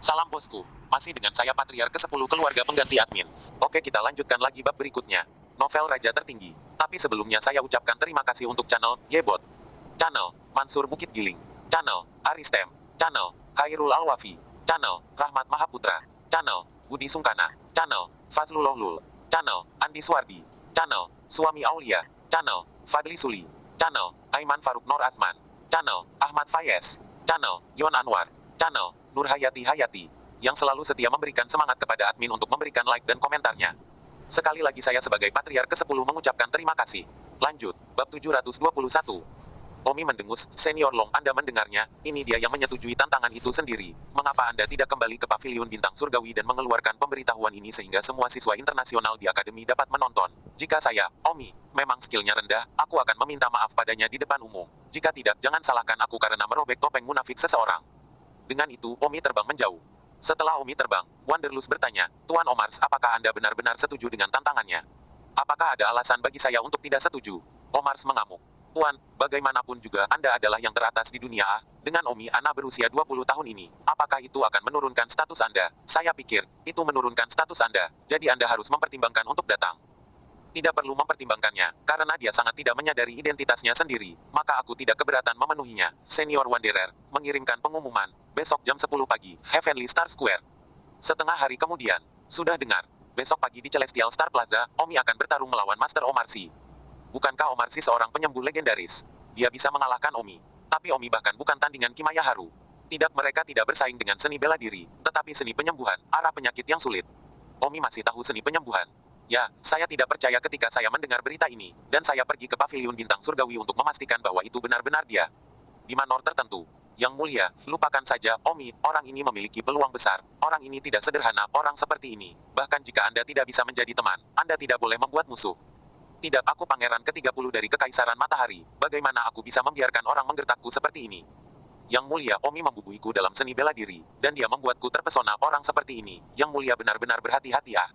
Salam bosku, masih dengan saya Patriar ke-10 keluarga pengganti admin. Oke, kita lanjutkan lagi bab berikutnya. Novel Raja Tertinggi. Tapi sebelumnya saya ucapkan terima kasih untuk channel Yebot, channel Mansur Bukit Giling, channel Aristem, channel Khairul Alwafi, channel Rahmat Mahaputra, channel Budi Sungkana, channel Fazlullah Lul, channel Andi Suwardi, channel Suami Aulia, channel Fadli Suli, channel Aiman Faruk Nur Azman, channel Ahmad Fayez, channel Yon Anwar, channel Nur Hayati Hayati, yang selalu setia memberikan semangat kepada admin untuk memberikan like dan komentarnya. Sekali lagi saya sebagai Patriar ke-10 mengucapkan terima kasih. Lanjut, bab 721. Omi mendengus, Senior Long, Anda mendengarnya, ini dia yang menyetujui tantangan itu sendiri. Mengapa Anda tidak kembali ke Pavilion Bintang Surgawi dan mengeluarkan pemberitahuan ini sehingga semua siswa internasional di Akademi dapat menonton? Jika saya, Omi, memang skillnya rendah, aku akan meminta maaf padanya di depan umum. Jika tidak, jangan salahkan aku karena merobek topeng munafik seseorang. Dengan itu, Omi terbang menjauh. Setelah Omi terbang, Wanderlust bertanya, Tuan Omars, apakah Anda benar-benar setuju dengan tantangannya? Apakah ada alasan bagi saya untuk tidak setuju? Omars mengamuk. Tuan, bagaimanapun juga Anda adalah yang teratas di dunia A. Dengan Omi Ana berusia 20 tahun ini, apakah itu akan menurunkan status Anda? Saya pikir, itu menurunkan status Anda, jadi Anda harus mempertimbangkan untuk datang. Tidak perlu mempertimbangkannya, karena dia sangat tidak menyadari identitasnya sendiri, maka aku tidak keberatan memenuhinya. Senior Wanderer mengirimkan pengumuman, besok jam 10 pagi, Heavenly Star Square. Setengah hari kemudian, sudah dengar, besok pagi di Celestial Star Plaza, Omi akan bertarung melawan Master Omarsi. Bukankah Omarsi seorang penyembuh legendaris? Dia bisa mengalahkan Omi. Tapi Omi bahkan bukan tandingan Kimaya Haru. Tidak, mereka tidak bersaing dengan seni bela diri, tetapi seni penyembuhan, arah penyakit yang sulit. Omi masih tahu seni penyembuhan. Ya, saya tidak percaya ketika saya mendengar berita ini, dan saya pergi ke Pavilion Bintang Surgawi untuk memastikan bahwa itu benar-benar dia. Di manor tertentu. Yang mulia, lupakan saja, Omi, orang ini memiliki peluang besar. Orang ini tidak sederhana, orang seperti ini. Bahkan jika Anda tidak bisa menjadi teman, Anda tidak boleh membuat musuh. Tidak, aku pangeran ke-30 dari Kekaisaran Matahari. Bagaimana aku bisa membiarkan orang menggertakku seperti ini? Yang mulia, Omi membubuhiku dalam seni bela diri, dan dia membuatku terpesona orang seperti ini. Yang mulia benar-benar berhati-hati ah.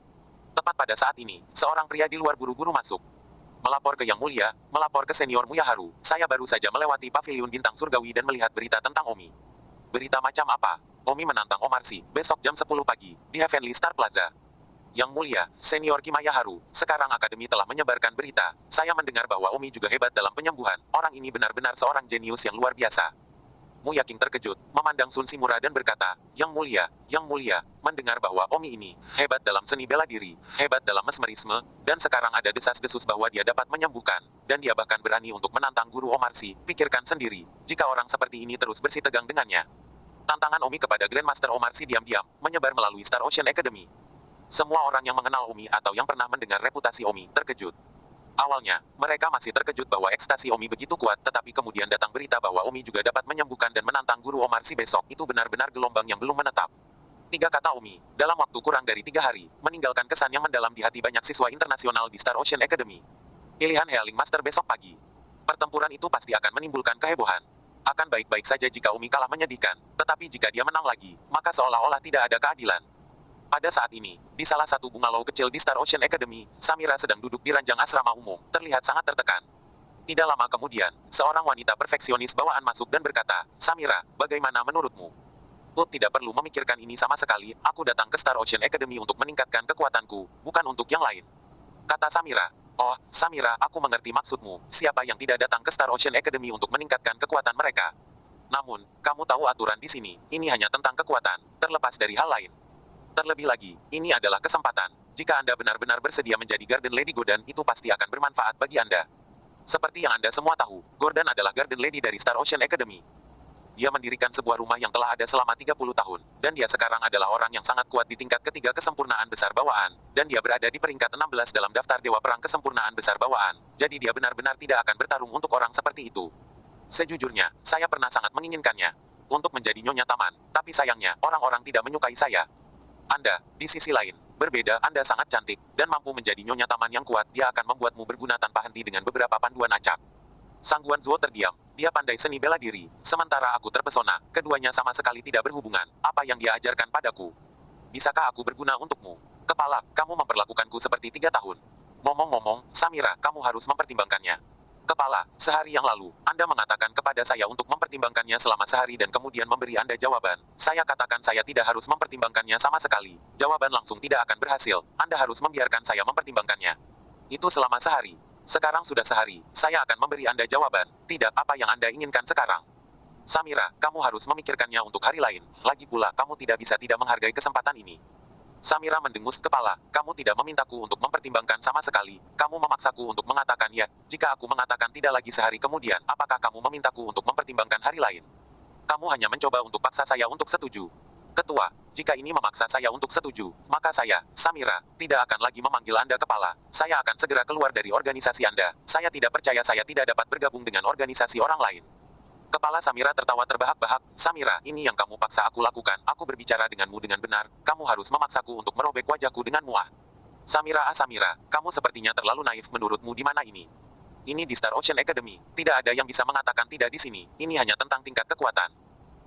Tepat pada saat ini, seorang pria di luar buru-buru masuk. Melapor ke Yang Mulia, melapor ke Senior Muya Haru. Saya baru saja melewati Pavilion Bintang Surgawi dan melihat berita tentang Omi. Berita macam apa? Omi menantang Omarsi, besok jam 10 pagi, di Heavenly Star Plaza. Yang Mulia, Senior Kimaya Haru, sekarang Akademi telah menyebarkan berita. Saya mendengar bahwa Omi juga hebat dalam penyembuhan. Orang ini benar-benar seorang jenius yang luar biasa. Mu Yaking terkejut, memandang Sun Shimura dan berkata, Yang Mulia, mendengar bahwa Omi ini hebat dalam seni bela diri, hebat dalam mesmerisme, dan sekarang ada desas-desus bahwa dia dapat menyembuhkan, dan dia bahkan berani untuk menantang Guru Omarsi. Pikirkan sendiri, jika orang seperti ini terus bersitegang dengannya. Tantangan Omi kepada Grandmaster Omarsi diam-diam menyebar melalui Star Ocean Academy. Semua orang yang mengenal Omi atau yang pernah mendengar reputasi Omi terkejut. Awalnya, mereka masih terkejut bahwa ekstasi Omi begitu kuat, tetapi kemudian datang berita bahwa Omi juga dapat menyembuhkan dan menantang Guru Omarsi besok. Itu benar-benar gelombang yang belum menetap. 3 kata Omi, dalam waktu kurang dari 3 hari, meninggalkan kesan yang mendalam di hati banyak siswa internasional di Star Ocean Academy. Pilihan Healing Master besok pagi. Pertempuran itu pasti akan menimbulkan kehebohan. Akan baik-baik saja jika Omi kalah menyedihkan, tetapi jika dia menang lagi, maka seolah-olah tidak ada keadilan. Pada saat ini, di salah satu bungalow kecil di Star Ocean Academy, Samira sedang duduk di ranjang asrama umum, terlihat sangat tertekan. Tidak lama kemudian, seorang wanita perfeksionis bawaan masuk dan berkata, Samira, bagaimana menurutmu? Tidak perlu memikirkan ini sama sekali, aku datang ke Star Ocean Academy untuk meningkatkan kekuatanku, bukan untuk yang lain. Kata Samira. Oh, Samira, aku mengerti maksudmu, siapa yang tidak datang ke Star Ocean Academy untuk meningkatkan kekuatan mereka? Namun, kamu tahu aturan di sini, ini hanya tentang kekuatan, terlepas dari hal lain. Terlebih lagi, ini adalah kesempatan. Jika Anda benar-benar bersedia menjadi Garden Lady Gordon, itu pasti akan bermanfaat bagi Anda. Seperti yang Anda semua tahu, Gordon adalah Garden Lady dari Star Ocean Academy. Dia mendirikan sebuah rumah yang telah ada selama 30 tahun, dan dia sekarang adalah orang yang sangat kuat di tingkat ketiga kesempurnaan besar bawaan, dan dia berada di peringkat 16 dalam daftar Dewa Perang Kesempurnaan Besar Bawaan, jadi dia benar-benar tidak akan bertarung untuk orang seperti itu. Sejujurnya, saya pernah sangat menginginkannya untuk menjadi Nyonya Taman, tapi sayangnya, orang-orang tidak menyukai saya. Anda, di sisi lain, berbeda, Anda sangat cantik, dan mampu menjadi Nyonya Taman yang kuat, dia akan membuatmu berguna tanpa henti dengan beberapa panduan acak. Sang Guan Zuo terdiam, dia pandai seni bela diri, sementara aku terpesona, keduanya sama sekali tidak berhubungan, apa yang dia ajarkan padaku? Bisakah aku berguna untukmu? Kepala, kamu memperlakukanku seperti 3 tahun. Ngomong-ngomong, Samira, kamu harus mempertimbangkannya. Kepala, sehari yang lalu, Anda mengatakan kepada saya untuk mempertimbangkannya selama sehari dan kemudian memberi Anda jawaban. Saya katakan saya tidak harus mempertimbangkannya sama sekali. Jawaban langsung tidak akan berhasil. Anda harus membiarkan saya mempertimbangkannya. Itu selama sehari. Sekarang sudah sehari. Saya akan memberi Anda jawaban. Tidak apa yang Anda inginkan sekarang. Samira, kamu harus memikirkannya untuk hari lain. Lagi pula, kamu tidak bisa tidak menghargai kesempatan ini. Samira mendengus kepala. Kamu tidak memintaku untuk mempertimbangkan sama sekali. Kamu memaksaku untuk mengatakan ya. Jika aku mengatakan tidak lagi sehari kemudian, apakah kamu memintaku untuk mempertimbangkan hari lain? Kamu hanya mencoba untuk paksa saya untuk setuju. Ketua, jika ini memaksa saya untuk setuju, maka saya, Samira, tidak akan lagi memanggil Anda kepala. Saya akan segera keluar dari organisasi Anda. Saya tidak percaya saya tidak dapat bergabung dengan organisasi orang lain. Kepala Samira tertawa terbahak-bahak. Samira, ini yang kamu paksa aku lakukan. Aku berbicara denganmu dengan benar. Kamu harus memaksaku untuk merobek wajahku dengan muah. Samira, Samira, kamu sepertinya terlalu naif. Menurutmu di mana ini? Ini di Star Ocean Academy. Tidak ada yang bisa mengatakan tidak di sini. Ini hanya tentang tingkat kekuatan.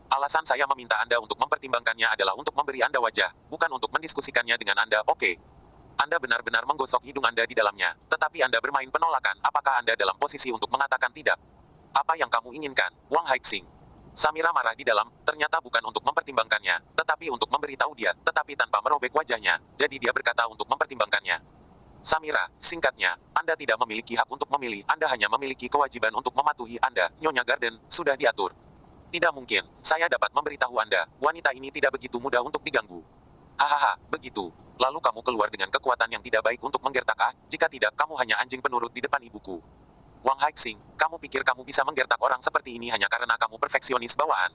Alasan saya meminta Anda untuk mempertimbangkannya adalah untuk memberi Anda wajah, bukan untuk mendiskusikannya dengan Anda. Oke. Anda benar-benar menggosok hidung Anda di dalamnya. Tetapi Anda bermain penolakan. Apakah Anda dalam posisi untuk mengatakan tidak? Apa yang kamu inginkan, Wang Haixing? Samira marah di dalam, ternyata bukan untuk mempertimbangkannya, tetapi untuk memberitahu dia, tetapi tanpa merobek wajahnya. Jadi dia berkata untuk mempertimbangkannya. Samira, singkatnya, Anda tidak memiliki hak untuk memilih, Anda hanya memiliki kewajiban untuk mematuhi Anda, Nyonya Garden, sudah diatur. Tidak mungkin, saya dapat memberitahu Anda, wanita ini tidak begitu mudah untuk diganggu. Hahaha, begitu. Lalu kamu keluar dengan kekuatan yang tidak baik untuk menggertak jika tidak kamu hanya anjing penurut di depan ibuku. Wang Haixing, kamu pikir kamu bisa menggertak orang seperti ini hanya karena kamu perfeksionis bawaan?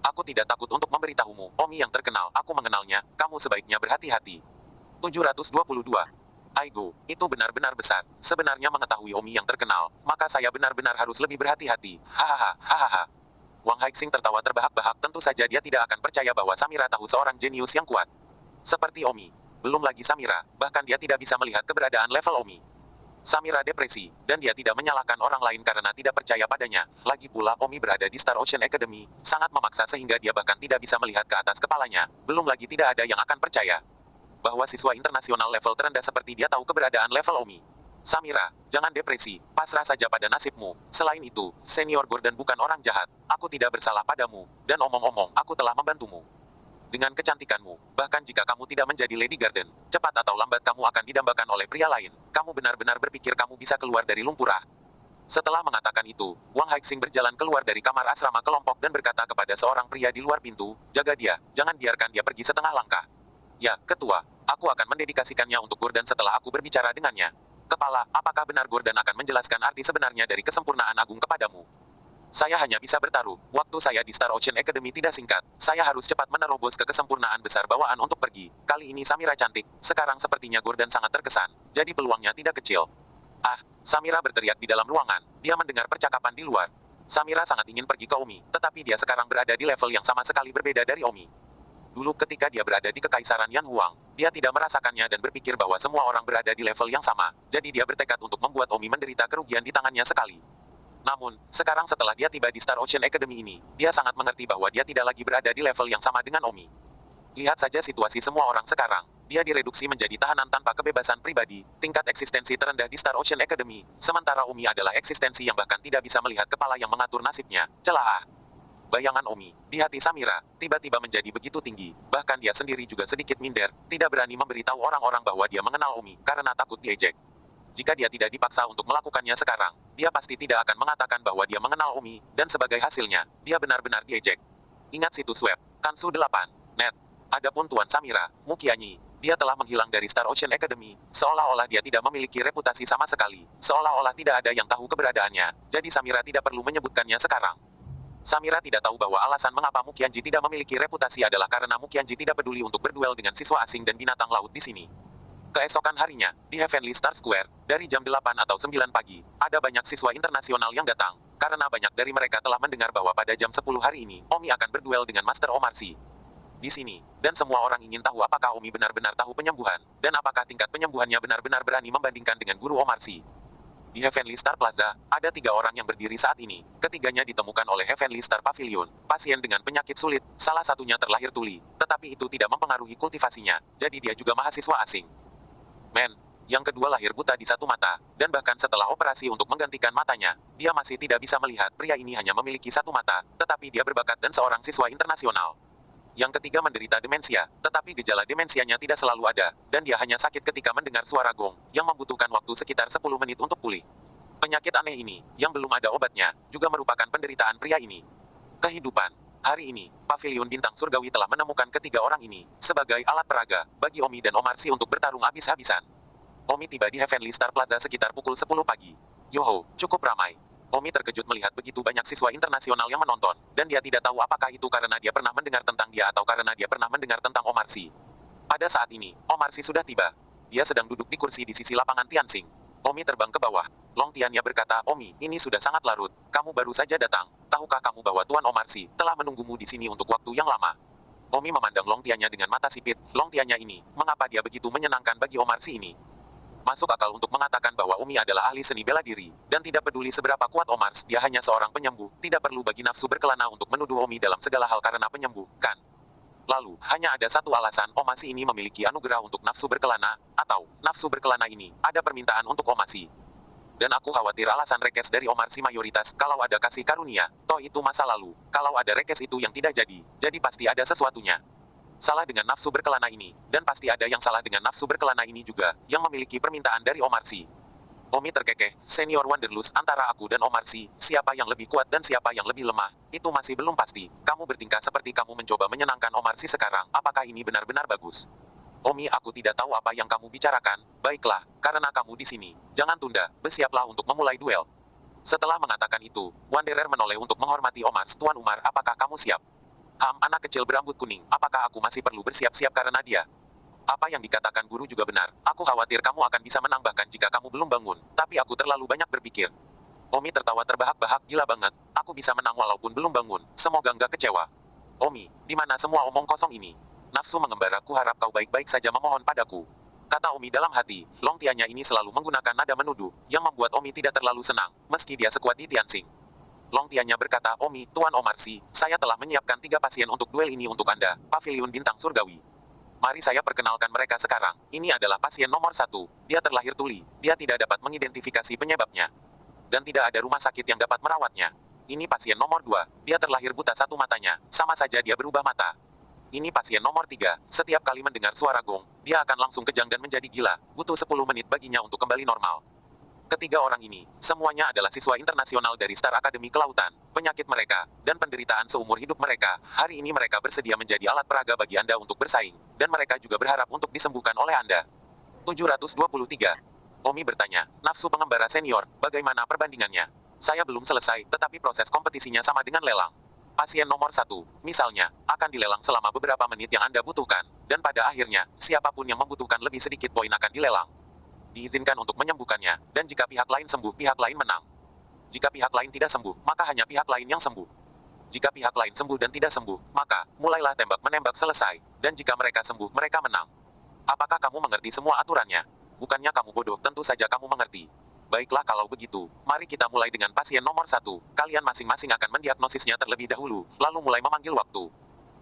Aku tidak takut untuk memberitahumu, Omi yang terkenal, aku mengenalnya, kamu sebaiknya berhati-hati. 722. Aigo, itu benar-benar besar. Sebenarnya mengetahui Omi yang terkenal, maka saya benar-benar harus lebih berhati-hati. Hahaha, hahaha. Wang Haixing tertawa terbahak-bahak, tentu saja dia tidak akan percaya bahwa Samira tahu seorang jenius yang kuat. Seperti Omi. Belum lagi Samira, bahkan dia tidak bisa melihat keberadaan level Omi. Samira depresi, dan dia tidak menyalahkan orang lain karena tidak percaya padanya. Lagi pula Omi berada di Star Ocean Academy, sangat memaksa sehingga dia bahkan tidak bisa melihat ke atas kepalanya. Belum lagi tidak ada yang akan percaya bahwa siswa internasional level terendah seperti dia tahu keberadaan level Omi. Samira, jangan depresi, pasrah saja pada nasibmu. Selain itu, Senior Gordon bukan orang jahat. Aku tidak bersalah padamu, dan omong-omong, aku telah membantumu. Dengan kecantikanmu, bahkan jika kamu tidak menjadi Lady Garden, cepat atau lambat kamu akan didambakan oleh pria lain. Kamu benar-benar berpikir kamu bisa keluar dari lumpur? Setelah mengatakan itu, Wang Haixing berjalan keluar dari kamar asrama kelompok dan berkata kepada seorang pria di luar pintu, jaga dia, jangan biarkan dia pergi setengah langkah. Ya, ketua, aku akan mendedikasikannya untuk Gordon setelah aku berbicara dengannya. Kepala, apakah benar Gordon akan menjelaskan arti sebenarnya dari kesempurnaan agung kepadamu? Saya hanya bisa bertaruh. Waktu saya di Star Ocean Academy tidak singkat. Saya harus cepat menerobos ke kesempurnaan besar bawaan untuk pergi. Kali ini Samira cantik. Sekarang sepertinya Gordon sangat terkesan. Jadi peluangnya tidak kecil. Samira berteriak di dalam ruangan. Dia mendengar percakapan di luar. Samira sangat ingin pergi ke Omi, tetapi dia sekarang berada di level yang sama sekali berbeda dari Omi. Dulu ketika dia berada di Kekaisaran Yan Huang, dia tidak merasakannya dan berpikir bahwa semua orang berada di level yang sama. Jadi dia bertekad untuk membuat Omi menderita kerugian di tangannya sekali. Namun, sekarang setelah dia tiba di Star Ocean Academy ini, dia sangat mengerti bahwa dia tidak lagi berada di level yang sama dengan Omi. Lihat saja situasi semua orang sekarang. Dia direduksi menjadi tahanan tanpa kebebasan pribadi, tingkat eksistensi terendah di Star Ocean Academy, sementara Omi adalah eksistensi yang bahkan tidak bisa melihat kepala yang mengatur nasibnya. Celah. Bayangan Omi, di hati Samira, tiba-tiba menjadi begitu tinggi, bahkan dia sendiri juga sedikit minder, tidak berani memberitahu orang-orang bahwa dia mengenal Omi, karena takut diejek. Jika dia tidak dipaksa untuk melakukannya sekarang, dia pasti tidak akan mengatakan bahwa dia mengenal Omi, dan sebagai hasilnya, dia benar-benar diejek. Ingat situs web, Kansu 8, net. Adapun Tuan Samira, Mukianyi, dia telah menghilang dari Star Ocean Academy, seolah-olah dia tidak memiliki reputasi sama sekali, seolah-olah tidak ada yang tahu keberadaannya, jadi Samira tidak perlu menyebutkannya sekarang. Samira tidak tahu bahwa alasan mengapa Mukianji tidak memiliki reputasi adalah karena Mukianji tidak peduli untuk berduel dengan siswa asing dan binatang laut di sini. Keesokan harinya, di Heavenly Star Square, dari jam 8 atau 9 pagi, ada banyak siswa internasional yang datang, karena banyak dari mereka telah mendengar bahwa pada jam 10 hari ini, Omi akan berduel dengan Master Omarsi. Di sini, dan semua orang ingin tahu apakah Omi benar-benar tahu penyembuhan, dan apakah tingkat penyembuhannya benar-benar berani membandingkan dengan Guru Omarsi. Di Heavenly Star Plaza, ada 3 orang yang berdiri saat ini, ketiganya ditemukan oleh Heavenly Star Pavilion, pasien dengan penyakit sulit, salah satunya terlahir tuli, tetapi itu tidak mempengaruhi kultivasinya, jadi dia juga mahasiswa asing. Men, Yang kedua lahir buta di satu mata, dan bahkan setelah operasi untuk menggantikan matanya, dia masih tidak bisa melihat. Pria ini hanya memiliki satu mata, tetapi dia berbakat dan seorang siswa internasional. Yang ketiga menderita demensia, tetapi gejala demensianya tidak selalu ada, dan dia hanya sakit ketika mendengar suara gong, yang membutuhkan waktu sekitar 10 menit untuk pulih. Penyakit aneh ini, yang belum ada obatnya, juga merupakan penderitaan pria ini. Kehidupan. Hari ini, Paviliun Bintang Surgawi telah menemukan ketiga orang ini, sebagai alat peraga, bagi Omi dan Omarsi untuk bertarung habis-habisan. Omi tiba di Heavenly Star Plaza sekitar pukul 10 pagi. Yoho, cukup ramai. Omi terkejut melihat begitu banyak siswa internasional yang menonton, dan dia tidak tahu apakah itu karena dia pernah mendengar tentang dia atau karena dia pernah mendengar tentang Omarsi. Pada saat ini, Omarsi sudah tiba. Dia sedang duduk di kursi di sisi lapangan Tianxing. Omi terbang ke bawah. Long Tianya berkata, Omi, ini sudah sangat larut. Kamu baru saja datang. Tahukah kamu bahwa Tuan Omarsi telah menunggumu di sini untuk waktu yang lama? Omi memandang Long Tianya dengan mata sipit. Long Tianya ini, mengapa dia begitu menyenangkan bagi Omarsi ini? Masuk akal untuk mengatakan bahwa Omi adalah ahli seni bela diri, dan tidak peduli seberapa kuat Omars, dia hanya seorang penyembuh, tidak perlu bagi nafsu berkelana untuk menuduh Omi dalam segala hal karena penyembuh, kan? Lalu, hanya ada satu alasan Omarsi ini memiliki anugerah untuk nafsu berkelana, atau, nafsu berkelana ini, ada permintaan untuk Omarsi. Dan aku khawatir alasan rekes dari Omarsi mayoritas, kalau ada kasih karunia, toh itu masa lalu, kalau ada rekes itu yang tidak jadi pasti ada sesuatunya. Salah dengan nafsu berkelana ini, dan pasti ada yang salah dengan nafsu berkelana ini juga, yang memiliki permintaan dari Omarsi. Omi terkekeh, Senior Wanderlust antara aku dan Omarsi, siapa yang lebih kuat dan siapa yang lebih lemah, itu masih belum pasti. Kamu bertingkah seperti kamu mencoba menyenangkan Omarsi sekarang, apakah ini benar-benar bagus? Omi, aku tidak tahu apa yang kamu bicarakan. Baiklah, karena kamu di sini, jangan tunda, bersiaplah untuk memulai duel. Setelah mengatakan itu, Wanderer menoleh untuk menghormati Omars. Tuan Umar, apakah kamu siap? Anak kecil berambut kuning, apakah aku masih perlu bersiap-siap karena dia? Apa yang dikatakan guru juga benar, aku khawatir kamu akan bisa menang bahkan jika kamu belum bangun, tapi aku terlalu banyak berpikir. Omi tertawa terbahak-bahak, gila banget, aku bisa menang walaupun belum bangun, semoga nggak kecewa. Omi, di mana semua omong kosong ini? Nafsu mengembara, ku harap kau baik-baik saja memohon padaku. Kata Omi dalam hati, Long Tianya ini selalu menggunakan nada menuduh, yang membuat Omi tidak terlalu senang, meski dia sekuat di Tianxing. Long Tianya berkata, Omi, Tuan Omarsi, saya telah menyiapkan 3 pasien untuk duel ini untuk Anda, Paviliun Bintang Surgawi. Mari saya perkenalkan mereka sekarang. Ini adalah pasien nomor 1, dia terlahir tuli, dia tidak dapat mengidentifikasi penyebabnya. Dan tidak ada rumah sakit yang dapat merawatnya. Ini pasien nomor 2, dia terlahir buta satu matanya, sama saja dia berubah mata. Ini pasien nomor 3, setiap kali mendengar suara gong, dia akan langsung kejang dan menjadi gila, butuh 10 menit baginya untuk kembali normal. Ketiga orang ini, semuanya adalah siswa internasional dari Star Academy Kelautan. Penyakit mereka, dan penderitaan seumur hidup mereka, hari ini mereka bersedia menjadi alat peraga bagi Anda untuk bersaing, dan mereka juga berharap untuk disembuhkan oleh Anda. 723. Omi bertanya, nafsu pengembara senior, bagaimana perbandingannya? Saya belum selesai, tetapi proses kompetisinya sama dengan lelang. Pasien nomor 1, misalnya, akan dilelang selama beberapa menit yang Anda butuhkan, dan pada akhirnya, siapapun yang membutuhkan lebih sedikit poin akan dilelang. Diizinkan untuk menyembuhkannya, dan jika pihak lain sembuh, pihak lain menang. Jika pihak lain tidak sembuh, maka hanya pihak lain yang sembuh. Jika pihak lain sembuh dan tidak sembuh, maka, mulailah tembak-menembak selesai, dan jika mereka sembuh, mereka menang. Apakah kamu mengerti semua aturannya? Bukannya kamu bodoh, tentu saja kamu mengerti. Baiklah kalau begitu, mari kita mulai dengan pasien nomor 1. Kalian masing-masing akan mendiagnosisnya terlebih dahulu, lalu mulai memanggil waktu.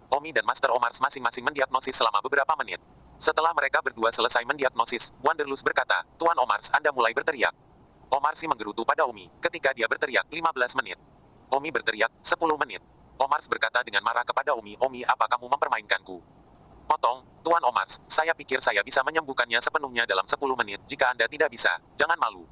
Omi dan Master Omars masing-masing mendiagnosis selama beberapa menit. Setelah mereka berdua selesai mendiagnosis, Wanderlust berkata, Tuan Omars, Anda mulai berteriak. Omarsi menggerutu pada Omi, ketika dia berteriak 15 menit. Omi berteriak, 10 menit. Omars berkata dengan marah kepada Omi, Omi, apa kamu mempermainkanku? Potong, Tuan Omars, saya pikir saya bisa menyembuhkannya sepenuhnya dalam 10 menit, jika Anda tidak bisa, jangan malu.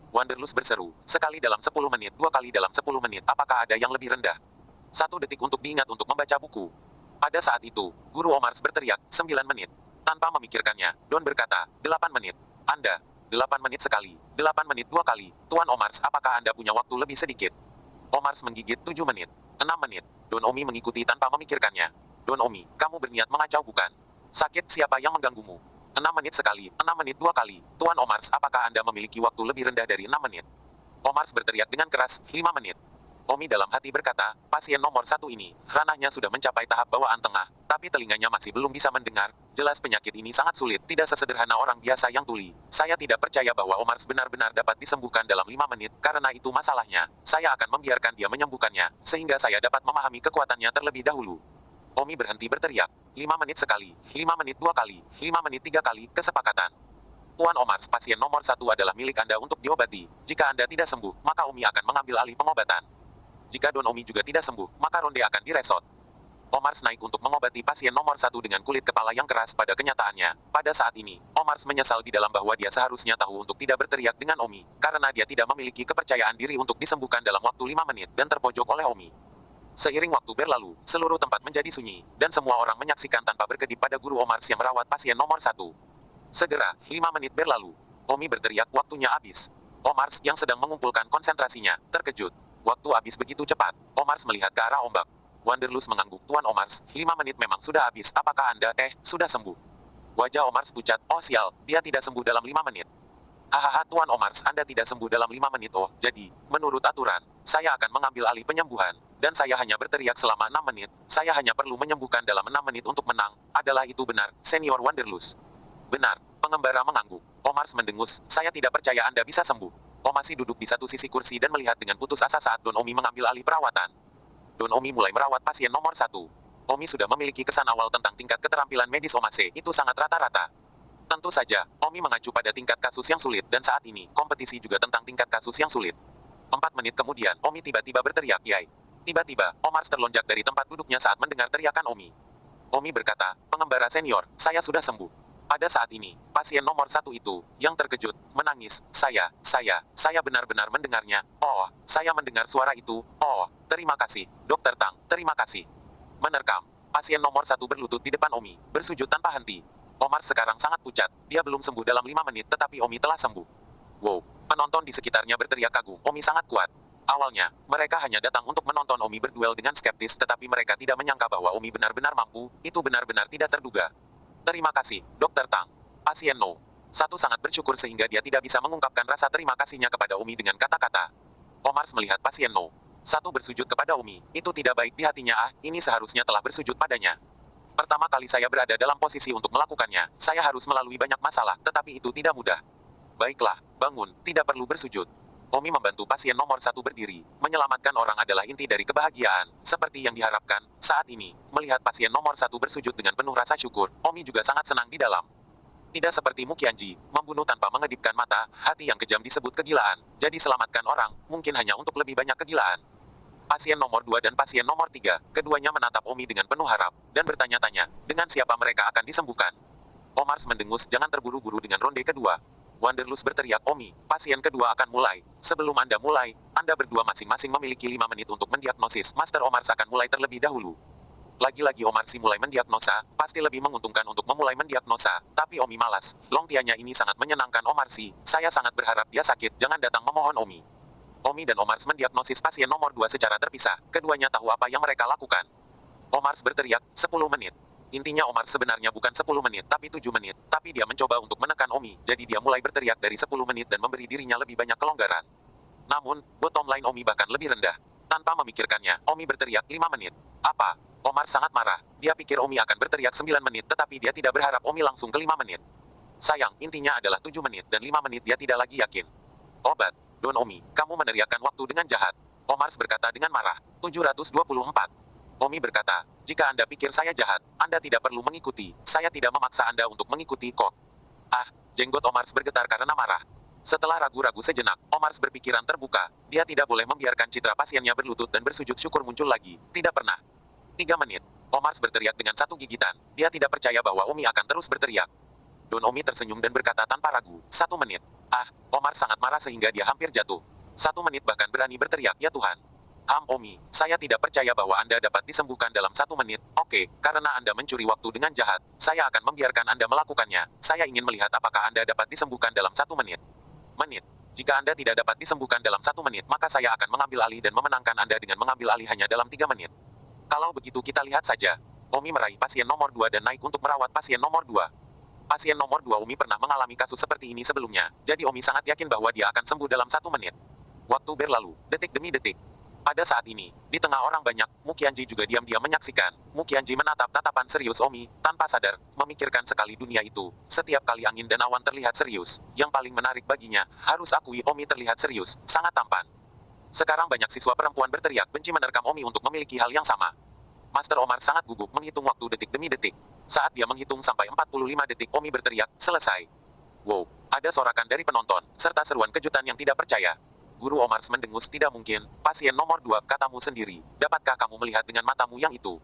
Wanderlust berseru, sekali dalam 10 menit, 2 kali dalam 10 menit, apakah ada yang lebih rendah? 1 detik untuk diingat untuk membaca buku. Pada saat itu, Guru Omars berteriak, 9 menit. Tanpa memikirkannya, Don berkata, 8 menit. Anda, 8 menit sekali, 8 menit 2 kali. Tuan Omars, apakah Anda punya waktu lebih sedikit? Omars menggigit, 7 menit. 6 menit. Don Omi mengikuti tanpa memikirkannya. Don Omi, kamu berniat mengacau bukan? Sakit siapa yang mengganggumu? 6 menit sekali, 6 menit 2 kali. Tuan Omars, apakah Anda memiliki waktu lebih rendah dari 6 menit? Omars berteriak dengan keras, 5 menit. Omi dalam hati berkata, pasien nomor 1 ini, ranahnya sudah mencapai tahap bawaan tengah, tapi telinganya masih belum bisa mendengar. Jelas penyakit ini sangat sulit, tidak sesederhana orang biasa yang tuli. Saya tidak percaya bahwa Omars benar-benar dapat disembuhkan dalam 5 menit, karena itu masalahnya. Saya akan membiarkan dia menyembuhkannya, sehingga saya dapat memahami kekuatannya terlebih dahulu. Omi berhenti berteriak. 5 menit sekali, 5 menit 2 kali, 5 menit 3 kali, kesepakatan. Tuan Omars, pasien nomor 1 adalah milik Anda untuk diobati. Jika Anda tidak sembuh, maka Omi akan mengambil alih pengobatan. Jika Don Omi juga tidak sembuh, maka ronde akan diresot. Omars naik untuk mengobati pasien nomor 1 dengan kulit kepala yang keras. Pada kenyataannya, pada saat ini, Omars menyesal di dalam bahwa dia seharusnya tahu untuk tidak berteriak dengan Omi, karena dia tidak memiliki kepercayaan diri untuk disembuhkan dalam waktu 5 menit dan terpojok oleh Omi. Seiring waktu berlalu, seluruh tempat menjadi sunyi, dan semua orang menyaksikan tanpa berkedip pada guru Omars yang merawat pasien nomor 1. Segera, 5 menit berlalu. Omi berteriak, waktunya habis. Omars, yang sedang mengumpulkan konsentrasinya, terkejut. Waktu habis begitu cepat. Omars melihat ke arah ombak. Wanderlust mengangguk, Tuan Omars, 5 menit memang sudah habis. Apakah Anda, sudah sembuh? Wajah Omars pucat, oh sial, dia tidak sembuh dalam 5 menit. Hahaha, Tuan Omars, Anda tidak sembuh dalam 5 menit. Oh, jadi, menurut aturan, saya akan mengambil alih penyembuhan, dan saya hanya berteriak selama 6 menit. Saya hanya perlu menyembuhkan dalam 6 menit untuk menang. Adalah itu benar, Senior Wanderlust? Benar, pengembara mengangguk. Omars mendengus, saya tidak percaya Anda bisa sembuh. Omasi duduk di satu sisi kursi dan melihat dengan putus asa saat Don Omi mengambil alih perawatan. Don Omi mulai merawat pasien nomor 1. Omi sudah memiliki kesan awal tentang tingkat keterampilan medis Omase, itu sangat rata-rata. Tentu saja, Omi mengacu pada tingkat kasus yang sulit, dan saat ini, kompetisi juga tentang tingkat kasus yang sulit. 4 menit kemudian, Omi tiba-tiba berteriak, yai. Tiba-tiba, Omars terlonjak dari tempat duduknya saat mendengar teriakan Omi. Omi berkata, pengembara senior, saya sudah sembuh. Pada saat ini, pasien nomor 1 itu, yang terkejut, menangis, saya benar-benar mendengarnya, oh, saya mendengar suara itu, oh, terima kasih, Dokter Tang, terima kasih. Menerkam, pasien nomor 1 berlutut di depan Omi, bersujud tanpa henti. Omar sekarang sangat pucat, dia belum sembuh dalam 5 menit tetapi Omi telah sembuh. Wow, penonton di sekitarnya berteriak kagum, Omi sangat kuat. Awalnya, mereka hanya datang untuk menonton Omi berduel dengan skeptis tetapi mereka tidak menyangka bahwa Omi benar-benar mampu, itu benar-benar tidak terduga. Terima kasih, Dokter Tang. Pasien No. 1 sangat bersyukur sehingga dia tidak bisa mengungkapkan rasa terima kasihnya kepada Omi dengan kata-kata. Omars melihat pasien No. 1 bersujud kepada Omi, itu tidak baik di hatinya ini seharusnya telah bersujud padanya. Pertama kali saya berada dalam posisi untuk melakukannya, saya harus melalui banyak masalah, tetapi itu tidak mudah. Baiklah, bangun, tidak perlu bersujud. Omi membantu pasien nomor 1 berdiri. Menyelamatkan orang adalah inti dari kebahagiaan. Seperti yang diharapkan, saat ini, melihat pasien nomor 1 bersujud dengan penuh rasa syukur, Omi juga sangat senang di dalam. Tidak seperti Mukianji, membunuh tanpa mengedipkan mata, hati yang kejam disebut kegilaan. Jadi selamatkan orang, mungkin hanya untuk lebih banyak kegilaan. Pasien nomor 2 dan pasien nomor 3, keduanya menatap Omi dengan penuh harap, dan bertanya-tanya, dengan siapa mereka akan disembuhkan. Omars mendengus, jangan terburu-buru dengan ronde kedua. Wanderlust berteriak, Omi, pasien kedua akan mulai. Sebelum Anda mulai, Anda berdua masing-masing memiliki 5 menit untuk mendiagnosis. Master Omars akan mulai terlebih dahulu. Lagi-lagi Omarsi mulai mendiagnosa, pasti lebih menguntungkan untuk memulai mendiagnosa. Tapi Omi malas, Longtianya ini sangat menyenangkan Omarsi. Saya sangat berharap dia sakit, jangan datang memohon Omi. Omi dan Omars mendiagnosis pasien nomor 2 secara terpisah. Keduanya tahu apa yang mereka lakukan. Omars berteriak, 10 menit. Intinya Omars sebenarnya bukan 10 menit, tapi 7 menit. Tapi dia mencoba untuk menekan Omi, jadi dia mulai berteriak dari 10 menit dan memberi dirinya lebih banyak kelonggaran. Namun, bottom line Omi bahkan lebih rendah. Tanpa memikirkannya, Omi berteriak 5 menit. Apa? Omars sangat marah. Dia pikir Omi akan berteriak 9 menit tetapi dia tidak berharap Omi langsung ke 5 menit. Sayang, intinya adalah 7 menit dan 5 menit dia tidak lagi yakin. Obat. Don Omi, kamu meneriakkan waktu dengan jahat. Omars berkata dengan marah. 724. Omi berkata, jika Anda pikir saya jahat, Anda tidak perlu mengikuti. Saya tidak memaksa Anda untuk mengikuti kok. Jenggot Omars bergetar karena marah. Setelah ragu-ragu sejenak, Omars berpikiran terbuka. Dia tidak boleh membiarkan citra pasiennya berlutut dan bersujud syukur muncul lagi. Tidak pernah. 3 menit. Omars berteriak dengan satu gigitan. Dia tidak percaya bahwa Omi akan terus berteriak. Don Omi tersenyum dan berkata tanpa ragu, 1 menit. Omars sangat marah sehingga dia hampir jatuh. 1 menit bahkan berani berteriak, ya Tuhan. Omi, saya tidak percaya bahwa Anda dapat disembuhkan dalam 1 menit. Oke, karena Anda mencuri waktu dengan jahat, saya akan membiarkan Anda melakukannya. Saya ingin melihat apakah Anda dapat disembuhkan dalam 1 menit. Jika Anda tidak dapat disembuhkan dalam 1 menit, maka saya akan mengambil alih dan memenangkan Anda dengan mengambil alih hanya dalam 3 menit. Kalau begitu kita lihat saja. Omi meraih pasien nomor 2 dan naik untuk merawat pasien nomor 2. Pasien nomor 2 Omi pernah mengalami kasus seperti ini sebelumnya, jadi Omi sangat yakin bahwa dia akan sembuh dalam 1 menit. Waktu berlalu, detik demi detik. Pada saat ini, di tengah orang banyak, Mukianji juga diam-diam menyaksikan. Mukianji menatap tatapan serius Omi, tanpa sadar, memikirkan sekali dunia itu. Setiap kali angin dan awan terlihat serius. Yang paling menarik baginya, harus akui Omi terlihat serius, sangat tampan. Sekarang banyak siswa perempuan berteriak benci menerkam Omi untuk memiliki hal yang sama. Master Omar sangat gugup menghitung waktu detik demi detik. Saat dia menghitung sampai 45 detik, Omi berteriak, selesai. Wow, ada sorakan dari penonton, serta seruan kejutan yang tidak percaya. Guru Omars mendengus, tidak mungkin, pasien nomor 2, katamu sendiri. Dapatkah kamu melihat dengan matamu yang itu?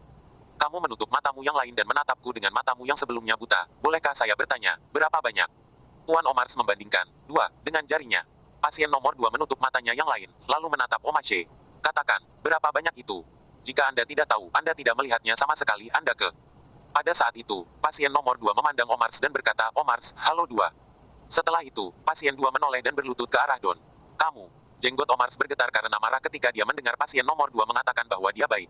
Kamu menutup matamu yang lain dan menatapku dengan matamu yang sebelumnya buta. Bolehkah saya bertanya, berapa banyak? Tuan Omars membandingkan, 2, dengan jarinya. Pasien nomor 2 menutup matanya yang lain, lalu menatap Omache. Katakan, berapa banyak itu? Jika Anda tidak tahu, Anda tidak melihatnya sama sekali, Anda ke. Pada saat itu, pasien nomor 2 memandang Omars dan berkata, Omars, halo 2. Setelah itu, pasien 2 menoleh dan berlutut ke arah Don. Kamu. Jenggot Omars bergetar karena marah ketika dia mendengar pasien nomor 2 mengatakan bahwa dia baik.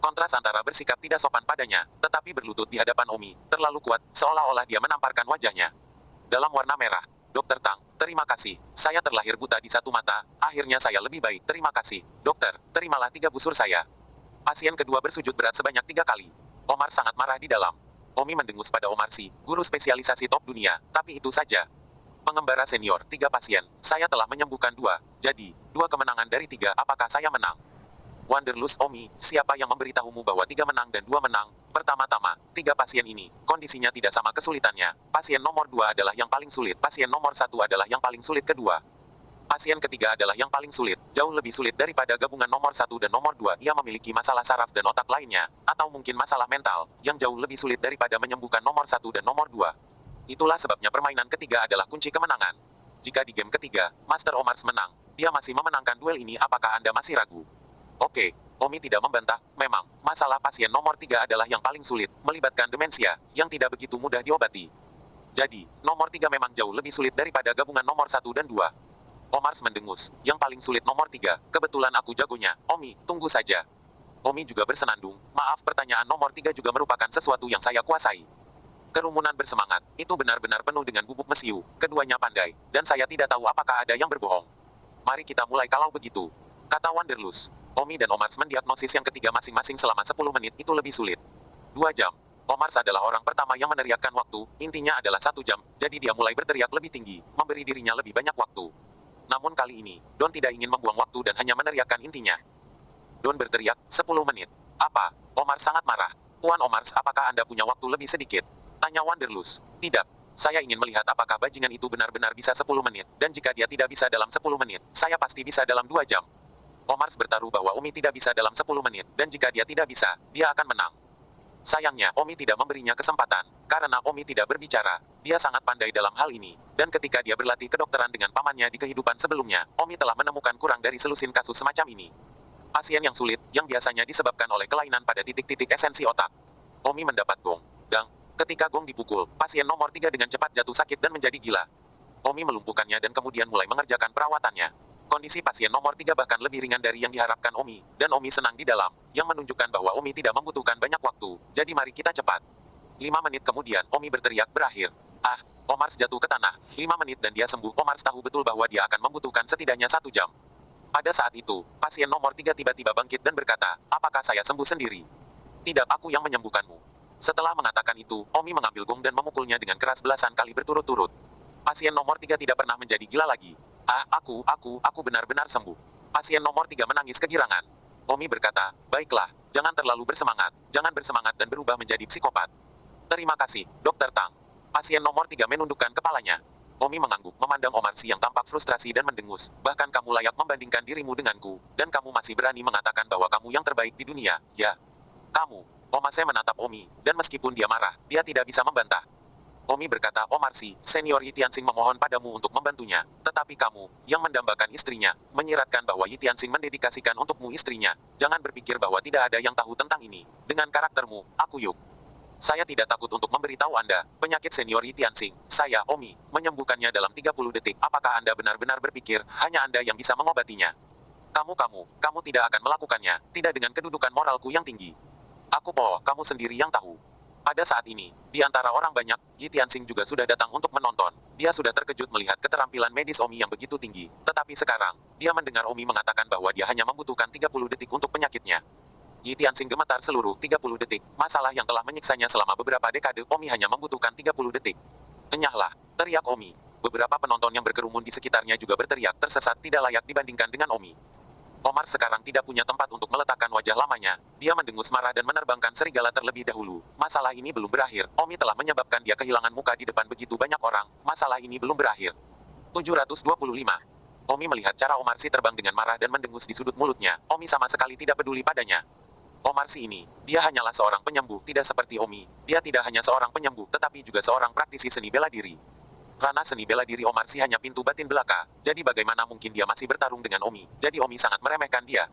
Kontras antara bersikap tidak sopan padanya, tetapi berlutut di hadapan Omi, terlalu kuat, seolah-olah dia menamparkan wajahnya. Dalam warna merah, Dokter Tang, terima kasih, saya terlahir buta di satu mata, akhirnya saya lebih baik, terima kasih, dokter, terimalah 3 busur saya. Pasien kedua bersujud berat sebanyak 3 kali. Omar sangat marah di dalam. Omi mendengus pada Omarsi, guru spesialisasi top dunia, tapi itu saja. Pengembara senior, 3 pasien, saya telah menyembuhkan 2, jadi, 2 kemenangan dari 3, apakah saya menang? Wanderlust Omi, siapa yang memberitahumu bahwa 3 menang dan 2 menang? Pertama-tama, 3 pasien ini, kondisinya tidak sama kesulitannya. Pasien nomor 2 adalah yang paling sulit, pasien nomor 1 adalah yang paling sulit kedua. Pasien ketiga adalah yang paling sulit, jauh lebih sulit daripada gabungan nomor 1 dan nomor 2. Ia memiliki masalah saraf dan otak lainnya, atau mungkin masalah mental, yang jauh lebih sulit daripada menyembuhkan nomor 1 dan nomor 2. Itulah sebabnya permainan ketiga adalah kunci kemenangan. Jika di game ketiga, Master Omars menang, dia masih memenangkan duel ini, apakah Anda masih ragu? Oke, Omi tidak membantah, memang, masalah pasien nomor 3 adalah yang paling sulit, melibatkan demensia, yang tidak begitu mudah diobati. Jadi, nomor 3 memang jauh lebih sulit daripada gabungan nomor 1 dan 2. Omars mendengus, yang paling sulit nomor 3, kebetulan aku jagonya, Omi, tunggu saja. Omi juga bersenandung, maaf, pertanyaan nomor 3 juga merupakan sesuatu yang saya kuasai. Kerumunan bersemangat, itu benar-benar penuh dengan bubuk mesiu, keduanya pandai, dan saya tidak tahu apakah ada yang berbohong. Mari kita mulai kalau begitu, kata Wanderlust. Omi dan Omars mendiagnosis yang ketiga masing-masing selama 10 menit itu lebih sulit. 2 jam. Omars adalah orang pertama yang meneriakkan waktu, intinya adalah 1 jam, jadi dia mulai berteriak lebih tinggi, memberi dirinya lebih banyak waktu. Namun kali ini, Don tidak ingin membuang waktu dan hanya meneriakkan intinya. Don berteriak, 10 menit. Apa? Omars sangat marah. Tuan Omars, apakah Anda punya waktu lebih sedikit? Tanya Wanderlust. Tidak. Saya ingin melihat apakah bajingan itu benar-benar bisa 10 menit, dan jika dia tidak bisa dalam 10 menit, saya pasti bisa dalam 2 jam. Omars bertaruh bahwa Omi tidak bisa dalam 10 menit, dan jika dia tidak bisa, dia akan menang. Sayangnya, Omi tidak memberinya kesempatan, karena Omi tidak berbicara. Dia sangat pandai dalam hal ini, dan ketika dia berlatih kedokteran dengan pamannya di kehidupan sebelumnya, Omi telah menemukan kurang dari selusin kasus semacam ini. Pasien yang sulit, yang biasanya disebabkan oleh kelainan pada titik-titik esensi otak. Omi mendapat gong. Dang. Ketika gong dipukul, pasien nomor 3 dengan cepat jatuh sakit dan menjadi gila. Omi melumpuhkannya dan kemudian mulai mengerjakan perawatannya. Kondisi pasien nomor 3 bahkan lebih ringan dari yang diharapkan Omi, dan Omi senang di dalam, yang menunjukkan bahwa Omi tidak membutuhkan banyak waktu, jadi mari kita cepat. 5 menit kemudian, Omi berteriak berakhir. Ah, Omars jatuh ke tanah, 5 menit dan dia sembuh. Omars tahu betul bahwa dia akan membutuhkan setidaknya 1 jam. Pada saat itu, pasien nomor 3 tiba-tiba bangkit dan berkata, apakah saya sembuh sendiri? Tidak, aku yang menyembuhkanmu. Setelah mengatakan itu, Omi mengambil gong dan memukulnya dengan keras belasan kali berturut-turut. Pasien nomor 3 tidak pernah menjadi gila lagi. Ah, aku benar-benar sembuh. Pasien nomor 3 menangis kegirangan. Omi berkata, baiklah, jangan terlalu bersemangat, jangan bersemangat dan berubah menjadi psikopat. Terima kasih, Dokter Tang. Pasien nomor 3 menundukkan kepalanya. Omi mengangguk, memandang Omarsi yang tampak frustrasi dan mendengus, bahkan kamu layak membandingkan dirimu denganku, dan kamu masih berani mengatakan bahwa kamu yang terbaik di dunia, ya? Kamu. Omase menatap Omi, dan meskipun dia marah, dia tidak bisa membantah. Omi berkata, Omarsi, senior Yi Tianxing memohon padamu untuk membantunya, tetapi kamu, yang mendambakan istrinya, menyiratkan bahwa Yi Tianxing mendedikasikan untukmu istrinya, jangan berpikir bahwa tidak ada yang tahu tentang ini, dengan karaktermu, aku Yuk. Saya tidak takut untuk memberitahu Anda, penyakit senior Yi Tianxing, saya, Omi, menyembuhkannya dalam 30 detik, apakah Anda benar-benar berpikir, hanya Anda yang bisa mengobatinya? Kamu tidak akan melakukannya, tidak dengan kedudukan moralku yang tinggi. Kamu sendiri yang tahu. Pada saat ini, di antara orang banyak, Yi Tianxing juga sudah datang untuk menonton. Dia sudah terkejut melihat keterampilan medis Omi yang begitu tinggi. Tetapi sekarang, dia mendengar Omi mengatakan bahwa dia hanya membutuhkan 30 detik untuk penyakitnya. Yi Tianxing gemetar seluruh 30 detik. Masalah yang telah menyiksanya selama beberapa dekade, Omi hanya membutuhkan 30 detik. Enyahlah, teriak Omi. Beberapa penonton yang berkerumun di sekitarnya juga berteriak tersesat, tidak layak dibandingkan dengan Omi. Omar sekarang tidak punya tempat untuk meletakkan wajah lamanya. Dia mendengus marah dan menerbangkan serigala terlebih dahulu. Masalah ini belum berakhir. Omi telah menyebabkan dia kehilangan muka di depan begitu banyak orang. Masalah ini belum berakhir. 725. Omi melihat cara Omarsi terbang dengan marah dan mendengus di sudut mulutnya. Omi sama sekali tidak peduli padanya. Omarsi ini, dia hanyalah seorang penyembuh, tidak seperti Omi. Dia tidak hanya seorang penyembuh, tetapi juga seorang praktisi seni bela diri. Ranah seni bela diri Omarsi hanya pintu batin belaka, jadi bagaimana mungkin dia masih bertarung dengan Omi? Jadi Omi sangat meremehkan dia.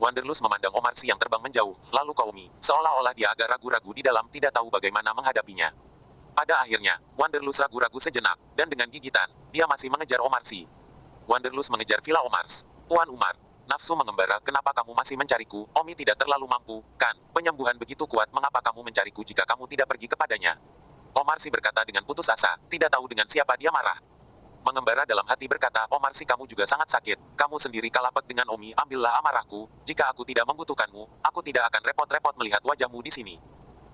Wanderlust memandang Omarsi yang terbang menjauh, lalu ke Omi, seolah-olah dia agak ragu-ragu di dalam, tidak tahu bagaimana menghadapinya. Pada akhirnya, Wanderlust ragu-ragu sejenak, dan dengan gigitan, dia masih mengejar Omarsi. Wanderlust mengejar Villa Omars. Tuan Umar, nafsu mengembara, kenapa kamu masih mencariku? Omi tidak terlalu mampu, kan? Penyembuhan begitu kuat, mengapa kamu mencariku jika kamu tidak pergi kepadanya? Omarsi berkata dengan putus asa, tidak tahu dengan siapa dia marah. Mengembara dalam hati berkata, Omarsi kamu juga sangat sakit, kamu sendiri kalapek dengan Omi, ambillah amarahku, jika aku tidak membutuhkanmu, aku tidak akan repot-repot melihat wajahmu di sini.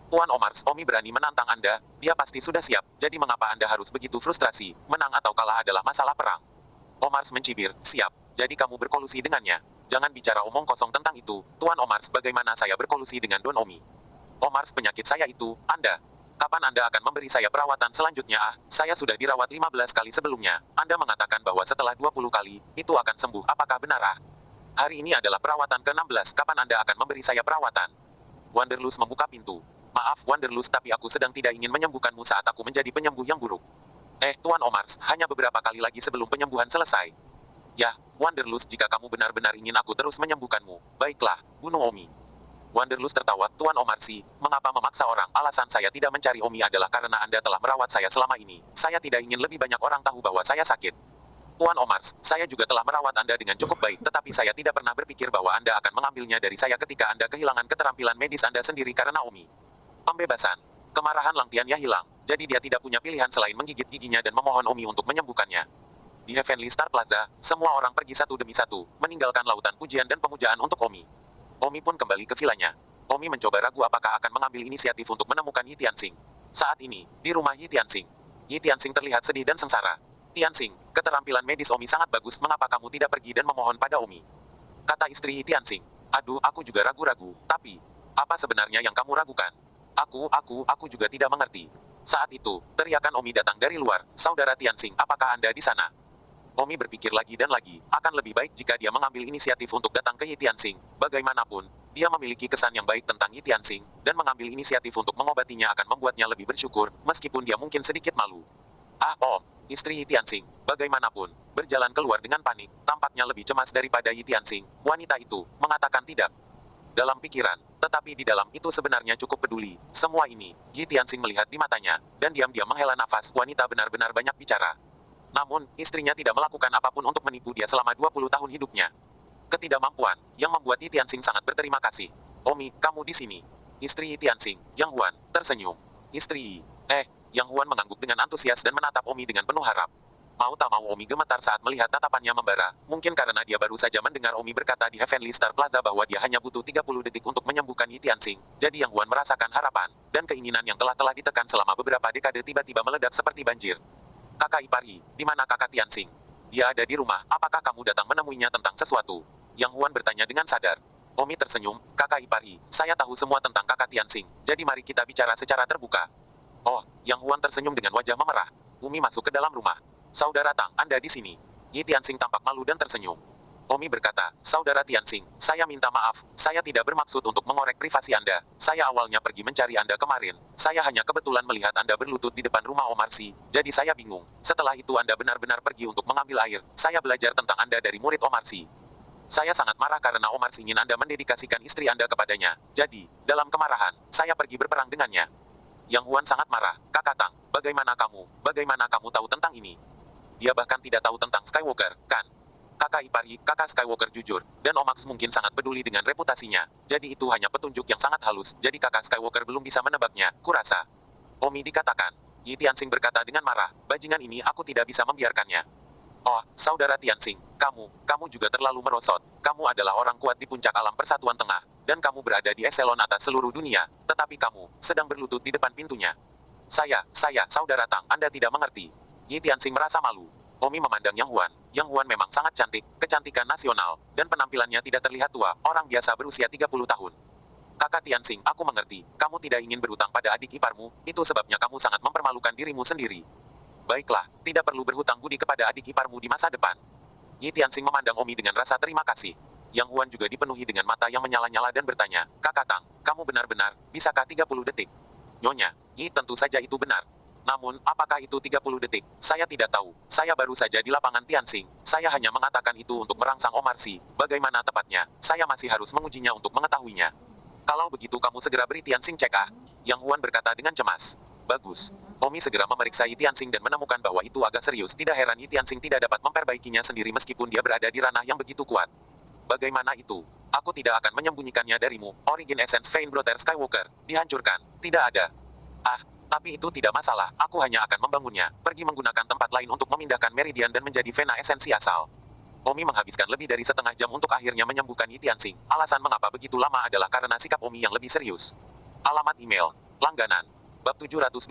Tuan Omars, Omi berani menantang Anda, dia pasti sudah siap, jadi mengapa Anda harus begitu frustrasi, menang atau kalah adalah masalah perang. Omars mencibir, siap, jadi kamu berkolusi dengannya. Jangan bicara omong kosong tentang itu, Tuan Omars, bagaimana saya berkolusi dengan Don Omi? Omars, penyakit saya itu, Anda. Kapan Anda akan memberi saya perawatan selanjutnya? Saya sudah dirawat 15 kali sebelumnya. Anda mengatakan bahwa setelah 20 kali, itu akan sembuh. Apakah benar? Hari ini adalah perawatan ke-16. Kapan Anda akan memberi saya perawatan? Wanderlust membuka pintu. Maaf, Wanderlust, tapi aku sedang tidak ingin menyembuhkanmu saat aku menjadi penyembuh yang buruk. Tuan Omars, hanya beberapa kali lagi sebelum penyembuhan selesai. Ya, Wanderlust, jika kamu benar-benar ingin aku terus menyembuhkanmu, baiklah, bunuh Omi. Wanderlust tertawa, Tuan Omarsi, mengapa memaksa orang? Alasan saya tidak mencari Omi adalah karena Anda telah merawat saya selama ini. Saya tidak ingin lebih banyak orang tahu bahwa saya sakit. Tuan Omars, saya juga telah merawat Anda dengan cukup baik, tetapi saya tidak pernah berpikir bahwa Anda akan mengambilnya dari saya ketika Anda kehilangan keterampilan medis Anda sendiri karena Omi. Pembebasan. Kemarahan Lang Tiannya hilang, jadi dia tidak punya pilihan selain menggigit giginya dan memohon Omi untuk menyembuhkannya. Di Heavenly Star Plaza, semua orang pergi satu demi satu, meninggalkan lautan pujian dan pemujaan untuk Omi. Omi pun kembali ke vilanya. Omi mencoba ragu apakah akan mengambil inisiatif untuk menemukan Yi Tianxing. Saat ini, di rumah Yi Tianxing. Yi Tianxing terlihat sedih dan sengsara. Tianxing, keterampilan medis Omi sangat bagus, mengapa kamu tidak pergi dan memohon pada Omi? Kata istri Yi Tianxing. Aduh, aku juga ragu-ragu, tapi, apa sebenarnya yang kamu ragukan? Aku juga tidak mengerti. Saat itu, teriakan Omi datang dari luar, Saudara Tianxing, apakah Anda di sana? Omi berpikir lagi dan lagi, akan lebih baik jika dia mengambil inisiatif untuk datang ke Yi Tianxing. Bagaimanapun, dia memiliki kesan yang baik tentang Yi Tianxing, dan mengambil inisiatif untuk mengobatinya akan membuatnya lebih bersyukur, meskipun dia mungkin sedikit malu. Om, istri Yi Tianxing, bagaimanapun, berjalan keluar dengan panik, tampaknya lebih cemas daripada Yi Tianxing. Wanita itu mengatakan tidak. Dalam pikiran, tetapi di dalam itu sebenarnya cukup peduli. Semua ini, Yi Tianxing melihat di matanya, dan diam-diam menghela nafas. Wanita benar-benar banyak bicara. Namun, istrinya tidak melakukan apapun untuk menipu dia selama 20 tahun hidupnya. Ketidakmampuan, yang membuat Yi Tianxing sangat berterima kasih. Omi, kamu di sini. Istri Yi Tianxing, Yang Huan, tersenyum. Istri Yi. Yang Huan mengangguk dengan antusias dan menatap Omi dengan penuh harap. Mau tak mau Omi gemetar saat melihat tatapannya membara, mungkin karena dia baru saja mendengar Omi berkata di Heavenly Star Plaza bahwa dia hanya butuh 30 detik untuk menyembuhkan Yi Tianxing. Jadi Yang Huan merasakan harapan, dan keinginan yang telah ditekan selama beberapa dekade tiba-tiba meledak seperti banjir. Kakak ipar Yi, di mana kakak Tianxing? Dia ada di rumah, apakah kamu datang menemuinya tentang sesuatu? Yang Huan bertanya dengan sadar. Omi tersenyum, kakak ipar Yi, saya tahu semua tentang kakak Tianxing, jadi mari kita bicara secara terbuka. Oh, Yang Huan tersenyum dengan wajah memerah. Umi masuk ke dalam rumah. Saudara Tang, Anda di sini. Yi Tianxing tampak malu dan tersenyum. Omi berkata, Saudara Tianxing, saya minta maaf, saya tidak bermaksud untuk mengorek privasi Anda. Saya awalnya pergi mencari Anda kemarin. Saya hanya kebetulan melihat Anda berlutut di depan rumah Omarsi, jadi saya bingung. Setelah itu Anda benar-benar pergi untuk mengambil air. Saya belajar tentang Anda dari murid Omarsi. Saya sangat marah karena Omarsi ingin Anda mendedikasikan istri Anda kepadanya. Jadi, dalam kemarahan, saya pergi berperang dengannya. Yang Huan sangat marah. Kakak Tang, bagaimana kamu tahu tentang ini? Dia bahkan tidak tahu tentang Skywalker, kan? Kakak ipar Yi, kakak Skywalker jujur, dan Omax mungkin sangat peduli dengan reputasinya. Jadi itu hanya petunjuk yang sangat halus, jadi kakak Skywalker belum bisa menebaknya, kurasa. Omi dikatakan. Yi Tianxing berkata dengan marah, bajingan ini aku tidak bisa membiarkannya. Oh, Saudara Tianxing, kamu juga terlalu merosot. Kamu adalah orang kuat di puncak alam Persatuan Tengah, dan kamu berada di eselon atas seluruh dunia, tetapi kamu sedang berlutut di depan pintunya. Saudara Tang, Anda tidak mengerti. Yi Tianxing merasa malu. Omi memandang Yang Huan. Yang Huan memang sangat cantik, kecantikan nasional, dan penampilannya tidak terlihat tua, orang biasa berusia 30 tahun. Kakak Tianxing, aku mengerti, kamu tidak ingin berhutang pada adik iparmu, itu sebabnya kamu sangat mempermalukan dirimu sendiri. Baiklah, tidak perlu berhutang budi kepada adik iparmu di masa depan. Yi Tianxing memandang Omi dengan rasa terima kasih. Yang Huan juga dipenuhi dengan mata yang menyala-nyala dan bertanya, Kakak Tang, kamu benar-benar, bisakah 30 detik? Nyonya, Yi tentu saja itu benar. Namun, apakah itu 30 detik? Saya tidak tahu. Saya baru saja di lapangan Tianxing. Saya hanya mengatakan itu untuk merangsang Omarsi. Bagaimana tepatnya? Saya masih harus mengujinya untuk mengetahuinya. Kalau begitu kamu segera beri Tianxing cek ah. Yang Huan berkata dengan cemas. Bagus. Omi segera memeriksa Yi Tianxing dan menemukan bahwa itu agak serius. Tidak heran Yi Tianxing tidak dapat memperbaikinya sendiri meskipun dia berada di ranah yang begitu kuat. Bagaimana itu? Aku tidak akan menyembunyikannya darimu. Origin Essence Vein Brother Skywalker. Dihancurkan. Tidak ada. Ah, tapi itu tidak masalah. Aku hanya akan membangunnya. Pergi menggunakan tempat lain untuk memindahkan Meridian dan menjadi Vena esensi asal. Omi menghabiskan lebih dari setengah jam untuk akhirnya menyembuhkan Yi Tianxing. Alasan mengapa begitu lama adalah karena sikap Omi yang lebih serius. Alamat email. Langganan. Bab 726.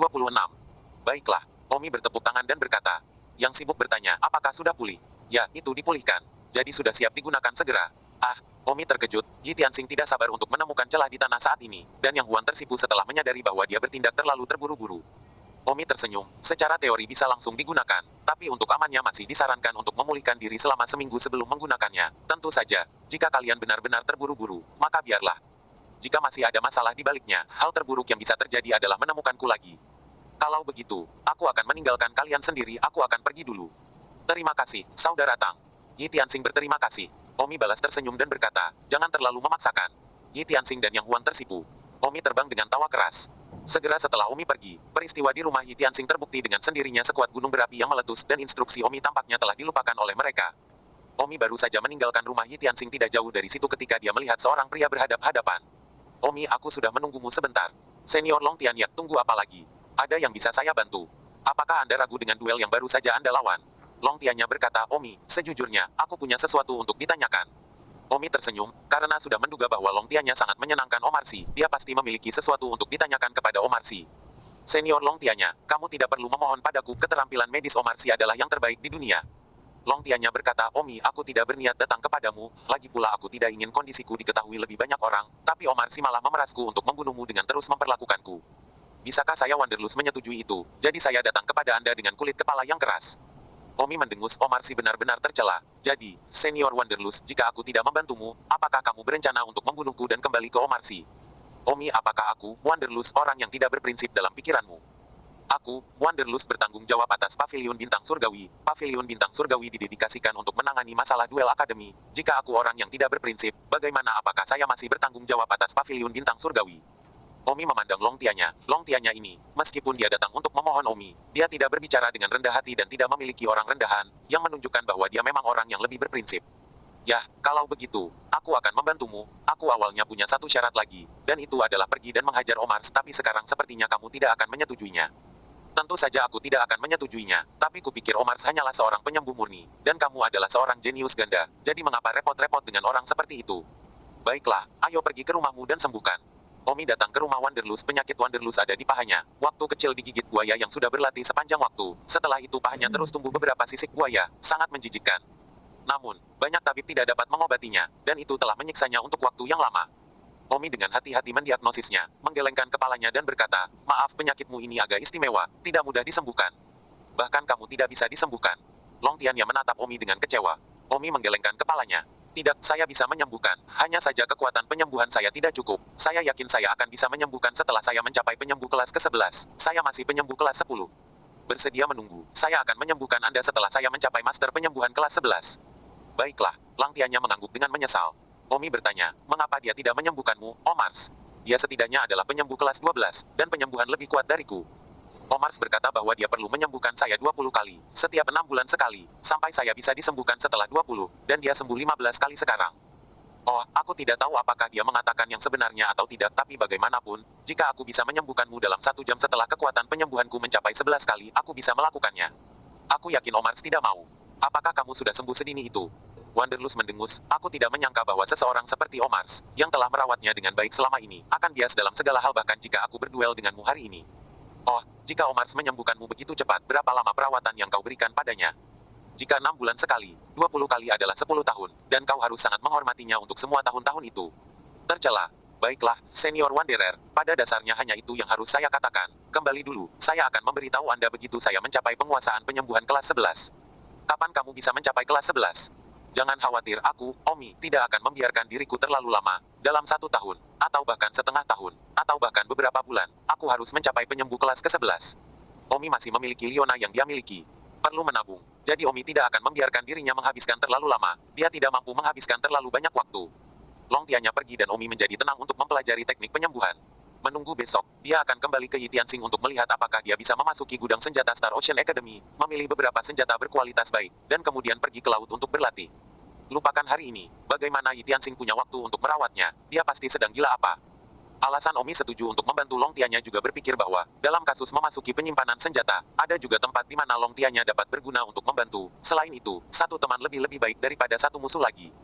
Baiklah. Omi bertepuk tangan dan berkata. Yang sibuk bertanya, apakah sudah pulih? Ya, itu dipulihkan. Jadi sudah siap digunakan segera. Ah, Omi terkejut. Yi Tianxing tidak sabar untuk menemukan celah di tanah saat ini. Dan Yang Huan tersipu setelah menyadari bahwa dia bertindak terlalu terburu-buru. Omi tersenyum, secara teori bisa langsung digunakan, tapi untuk amannya masih disarankan untuk memulihkan diri selama seminggu sebelum menggunakannya. Tentu saja, jika kalian benar-benar terburu-buru, maka biarlah. Jika masih ada masalah di baliknya, hal terburuk yang bisa terjadi adalah menemukanku lagi. Kalau begitu, aku akan meninggalkan kalian sendiri, aku akan pergi dulu. Terima kasih, Saudara Tang. Yi Tianxing berterima kasih. Omi balas tersenyum dan berkata, jangan terlalu memaksakan. Yi Tianxing dan Yang Huan tersipu. Omi terbang dengan tawa keras. Segera setelah Omi pergi, peristiwa di rumah Yi Tianxing terbukti dengan sendirinya sekuat gunung berapi yang meletus dan instruksi Omi tampaknya telah dilupakan oleh mereka. Omi baru saja meninggalkan rumah Yi Tianxing tidak jauh dari situ ketika dia melihat seorang pria berhadap-hadapan. Omi, aku sudah menunggumu sebentar. Senior Long Tianyak, tunggu apa lagi? Ada yang bisa saya bantu? Apakah Anda ragu dengan duel yang baru saja Anda lawan? Long Tiannya berkata, Omi, sejujurnya, aku punya sesuatu untuk ditanyakan. Omi tersenyum, karena sudah menduga bahwa Long Tiannya sangat menyenangkan Omarsi, dia pasti memiliki sesuatu untuk ditanyakan kepada Omarsi. Senior Long Tiannya, kamu tidak perlu memohon padaku, keterampilan medis Omarsi adalah yang terbaik di dunia. Long Tiannya berkata, Omi, aku tidak berniat datang kepadamu, lagi pula aku tidak ingin kondisiku diketahui lebih banyak orang, tapi Omarsi malah memerasku untuk membunuhmu dengan terus memperlakukanku. Bisakah saya Wanderlust menyetujui itu, jadi saya datang kepada Anda dengan kulit kepala yang keras. Omi mendengus, Omarsi benar-benar tercela. Jadi, Senior Wanderlust, jika aku tidak membantumu, apakah kamu berencana untuk membunuhku dan kembali ke Omarsi? Omi, apakah aku, Wanderlust, orang yang tidak berprinsip dalam pikiranmu? Aku, Wanderlust bertanggung jawab atas Pavilion Bintang Surgawi. Pavilion Bintang Surgawi didedikasikan untuk menangani masalah duel akademi. Jika aku orang yang tidak berprinsip, bagaimana apakah saya masih bertanggung jawab atas Pavilion Bintang Surgawi? Omi memandang Long Tiannya. Long Tiannya ini, meskipun dia datang untuk memohon Omi, dia tidak berbicara dengan rendah hati dan tidak memiliki orang rendahan, yang menunjukkan bahwa dia memang orang yang lebih berprinsip. Yah, kalau begitu, aku akan membantumu. Aku awalnya punya satu syarat lagi, dan itu adalah pergi dan menghajar Omars, tapi sekarang sepertinya kamu tidak akan menyetujuinya. Tentu saja aku tidak akan menyetujuinya, tapi kupikir Omars hanyalah seorang penyembuh murni, dan kamu adalah seorang jenius ganda, jadi mengapa repot-repot dengan orang seperti itu? Baiklah, ayo pergi ke rumahmu dan sembuhkan. Omi datang ke rumah Wanderlust. Penyakit Wanderlust ada di pahanya. Waktu kecil digigit buaya yang sudah berlatih sepanjang waktu. Setelah itu pahanya terus tumbuh beberapa sisik buaya. Sangat menjijikkan. Namun, banyak tabib tidak dapat mengobatinya, dan itu telah menyiksanya untuk waktu yang lama. Omi dengan hati-hati mendiagnosisnya, menggelengkan kepalanya dan berkata, maaf, penyakitmu ini agak istimewa, tidak mudah disembuhkan. Bahkan kamu tidak bisa disembuhkan. Long Tiannya menatap Omi dengan kecewa. Omi menggelengkan kepalanya. Tidak, saya bisa menyembuhkan. Hanya saja kekuatan penyembuhan saya tidak cukup. Saya yakin saya akan bisa menyembuhkan setelah saya mencapai penyembuh kelas ke-11. Saya masih penyembuh kelas 10. Bersedia menunggu. Saya akan menyembuhkan Anda setelah saya mencapai master penyembuhan kelas 11. Baiklah, Lang Tiannya mengangguk dengan menyesal. Omi bertanya, mengapa dia tidak menyembuhkanmu, Omars? Dia setidaknya adalah penyembuh kelas 12, dan penyembuhan lebih kuat dariku. Omars berkata bahwa dia perlu menyembuhkan saya 20 kali, setiap 6 bulan sekali, sampai saya bisa disembuhkan setelah 20, dan dia sembuh 15 kali sekarang. Oh, aku tidak tahu apakah dia mengatakan yang sebenarnya atau tidak, tapi bagaimanapun, jika aku bisa menyembuhkanmu dalam 1 jam setelah kekuatan penyembuhanku mencapai 11 kali, aku bisa melakukannya. Aku yakin Omars tidak mau. Apakah kamu sudah sembuh sedini itu? Wanderlust mendengus, aku tidak menyangka bahwa seseorang seperti Omars, yang telah merawatnya dengan baik selama ini, akan bias dalam segala hal bahkan jika aku berduel denganmu hari ini. Oh, jika Omars menyembuhkanmu begitu cepat, berapa lama perawatan yang kau berikan padanya? Jika 6 bulan sekali, 20 kali adalah 10 tahun, dan kau harus sangat menghormatinya untuk semua tahun-tahun itu. Tercela. Baiklah, Senior Wanderer, pada dasarnya hanya itu yang harus saya katakan. Kembali dulu, saya akan memberitahu Anda begitu saya mencapai penguasaan penyembuhan kelas 11. Kapan kamu bisa mencapai kelas 11? Jangan khawatir, aku, Omi, tidak akan membiarkan diriku terlalu lama. Dalam 1 tahun, atau bahkan setengah tahun, atau bahkan beberapa bulan, aku harus mencapai penyembuh kelas ke-11. Omi masih memiliki Leona yang dia miliki. Perlu menabung. Jadi Omi tidak akan membiarkan dirinya menghabiskan terlalu lama. Dia tidak mampu menghabiskan terlalu banyak waktu. Long Tianya pergi dan Omi menjadi tenang untuk mempelajari teknik penyembuhan. Menunggu besok, dia akan kembali ke Yitiansing untuk melihat apakah dia bisa memasuki gudang senjata Star Ocean Academy, memilih beberapa senjata berkualitas baik, dan kemudian pergi ke laut untuk berlatih. Lupakan hari ini, bagaimana Yitiansing punya waktu untuk merawatnya, dia pasti sedang gila apa. Alasan Omi setuju untuk membantu Long Tianya juga berpikir bahwa, dalam kasus memasuki penyimpanan senjata, ada juga tempat di mana Long Tianya dapat berguna untuk membantu. Selain itu, satu teman lebih baik daripada satu musuh lagi.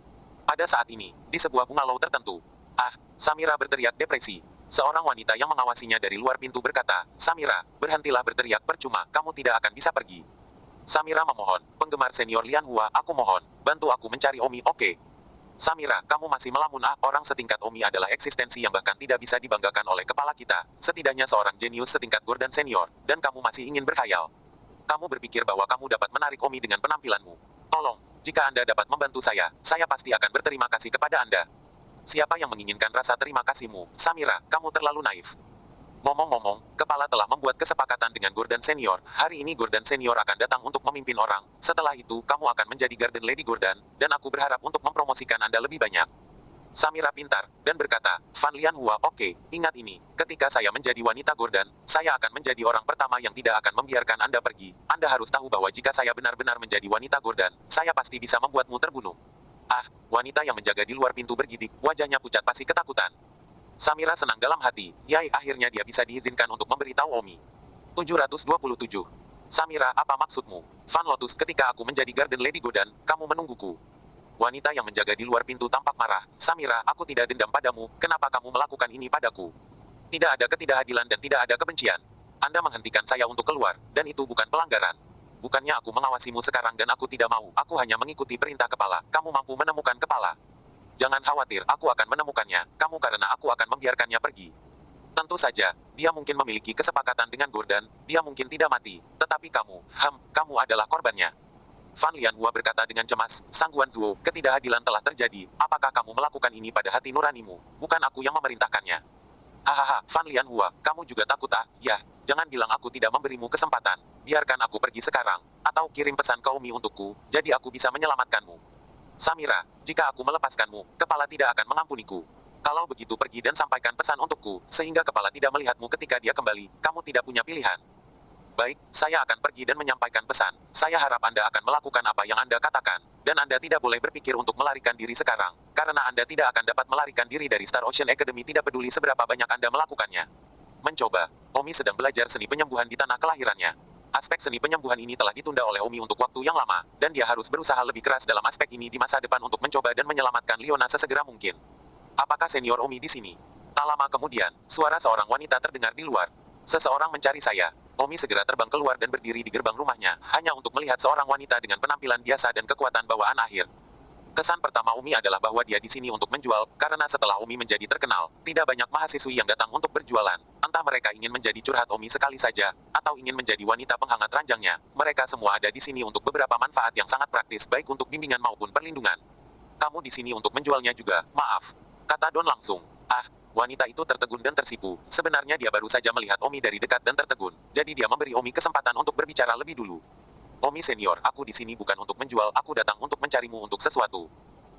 Pada saat ini, di sebuah bungalow tertentu. Ah, Samira berteriak depresi. Seorang wanita yang mengawasinya dari luar pintu berkata, Samira, berhentilah berteriak percuma, kamu tidak akan bisa pergi. Samira memohon, penggemar senior Lian Hua, aku mohon, bantu aku mencari Omi, oke? Samira, kamu masih melamun orang setingkat Omi adalah eksistensi yang bahkan tidak bisa dibanggakan oleh kepala kita, setidaknya seorang jenius setingkat Gordon senior, dan kamu masih ingin berkhayal. Kamu berpikir bahwa kamu dapat menarik Omi dengan penampilanmu. Tolong, jika Anda dapat membantu saya pasti akan berterima kasih kepada Anda. Siapa yang menginginkan rasa terima kasihmu, Samira, kamu terlalu naif. Ngomong-ngomong, kepala telah membuat kesepakatan dengan Gordon Senior. Hari ini Gordon Senior akan datang untuk memimpin orang. Setelah itu, kamu akan menjadi Garden Lady Gordon, dan aku berharap untuk mempromosikan Anda lebih banyak. Samira pintar, dan berkata, Fan Lian Hua, oke, ingat ini, ketika saya menjadi wanita Gordon, saya akan menjadi orang pertama yang tidak akan membiarkan Anda pergi. Anda harus tahu bahwa jika saya benar-benar menjadi wanita Gordon, saya pasti bisa membuatmu terbunuh. Ah, wanita yang menjaga di luar pintu bergidik, wajahnya pucat pasti ketakutan. Samira senang dalam hati, yai akhirnya dia bisa diizinkan untuk memberitahu Omi. 727. Samira, apa maksudmu? Fan Lotus, ketika aku menjadi Garden Lady Gordon, kamu menungguku. Wanita yang menjaga di luar pintu tampak marah. Samira, aku tidak dendam padamu, kenapa kamu melakukan ini padaku? Tidak ada ketidakadilan dan tidak ada kebencian. Anda menghentikan saya untuk keluar, dan itu bukan pelanggaran. Bukannya aku mengawasimu sekarang dan aku tidak mau, aku hanya mengikuti perintah kepala. Kamu mampu menemukan kepala. Jangan khawatir, aku akan menemukannya, kamu karena aku akan membiarkannya pergi. Tentu saja, dia mungkin memiliki kesepakatan dengan Gordon, dia mungkin tidak mati, tetapi kamu adalah korbannya. Fan Lian Hua berkata dengan cemas, Sang Guan Zuo, ketidakadilan telah terjadi, apakah kamu melakukan ini pada hati nuranimu? Bukan aku yang memerintahkannya. Hahaha, Fan Lian Hua, kamu juga takut ya, jangan bilang aku tidak memberimu kesempatan, biarkan aku pergi sekarang, atau kirim pesan ke Omi untukku, jadi aku bisa menyelamatkanmu. Samira, jika aku melepaskanmu, kepala tidak akan mengampuniku. Kalau begitu pergi dan sampaikan pesan untukku, sehingga kepala tidak melihatmu ketika dia kembali, kamu tidak punya pilihan. Baik, saya akan pergi dan menyampaikan pesan. Saya harap Anda akan melakukan apa yang Anda katakan. Dan Anda tidak boleh berpikir untuk melarikan diri sekarang. Karena Anda tidak akan dapat melarikan diri dari Star Ocean Academy tidak peduli seberapa banyak Anda melakukannya. Mencoba, Omi sedang belajar seni penyembuhan di tanah kelahirannya. Aspek seni penyembuhan ini telah ditunda oleh Omi untuk waktu yang lama, dan dia harus berusaha lebih keras dalam aspek ini di masa depan untuk mencoba dan menyelamatkan Leona sesegera mungkin. Apakah senior Omi di sini? Tak lama kemudian, suara seorang wanita terdengar di luar. Seseorang mencari saya. Omi segera terbang keluar dan berdiri di gerbang rumahnya, hanya untuk melihat seorang wanita dengan penampilan biasa dan kekuatan bawaan akhir. Kesan pertama Omi adalah bahwa dia di sini untuk menjual, karena setelah Omi menjadi terkenal, tidak banyak mahasiswi yang datang untuk berjualan. Entah mereka ingin menjadi curhat Omi sekali saja, atau ingin menjadi wanita penghangat ranjangnya, mereka semua ada di sini untuk beberapa manfaat yang sangat praktis baik untuk bimbingan maupun perlindungan. Kamu di sini untuk menjualnya juga, maaf. Kata Don langsung. Wanita itu tertegun dan tersipu. Sebenarnya dia baru saja melihat Omi dari dekat dan tertegun. Jadi dia memberi Omi kesempatan untuk berbicara lebih dulu. Omi senior, aku di sini bukan untuk menjual, aku datang untuk mencarimu untuk sesuatu.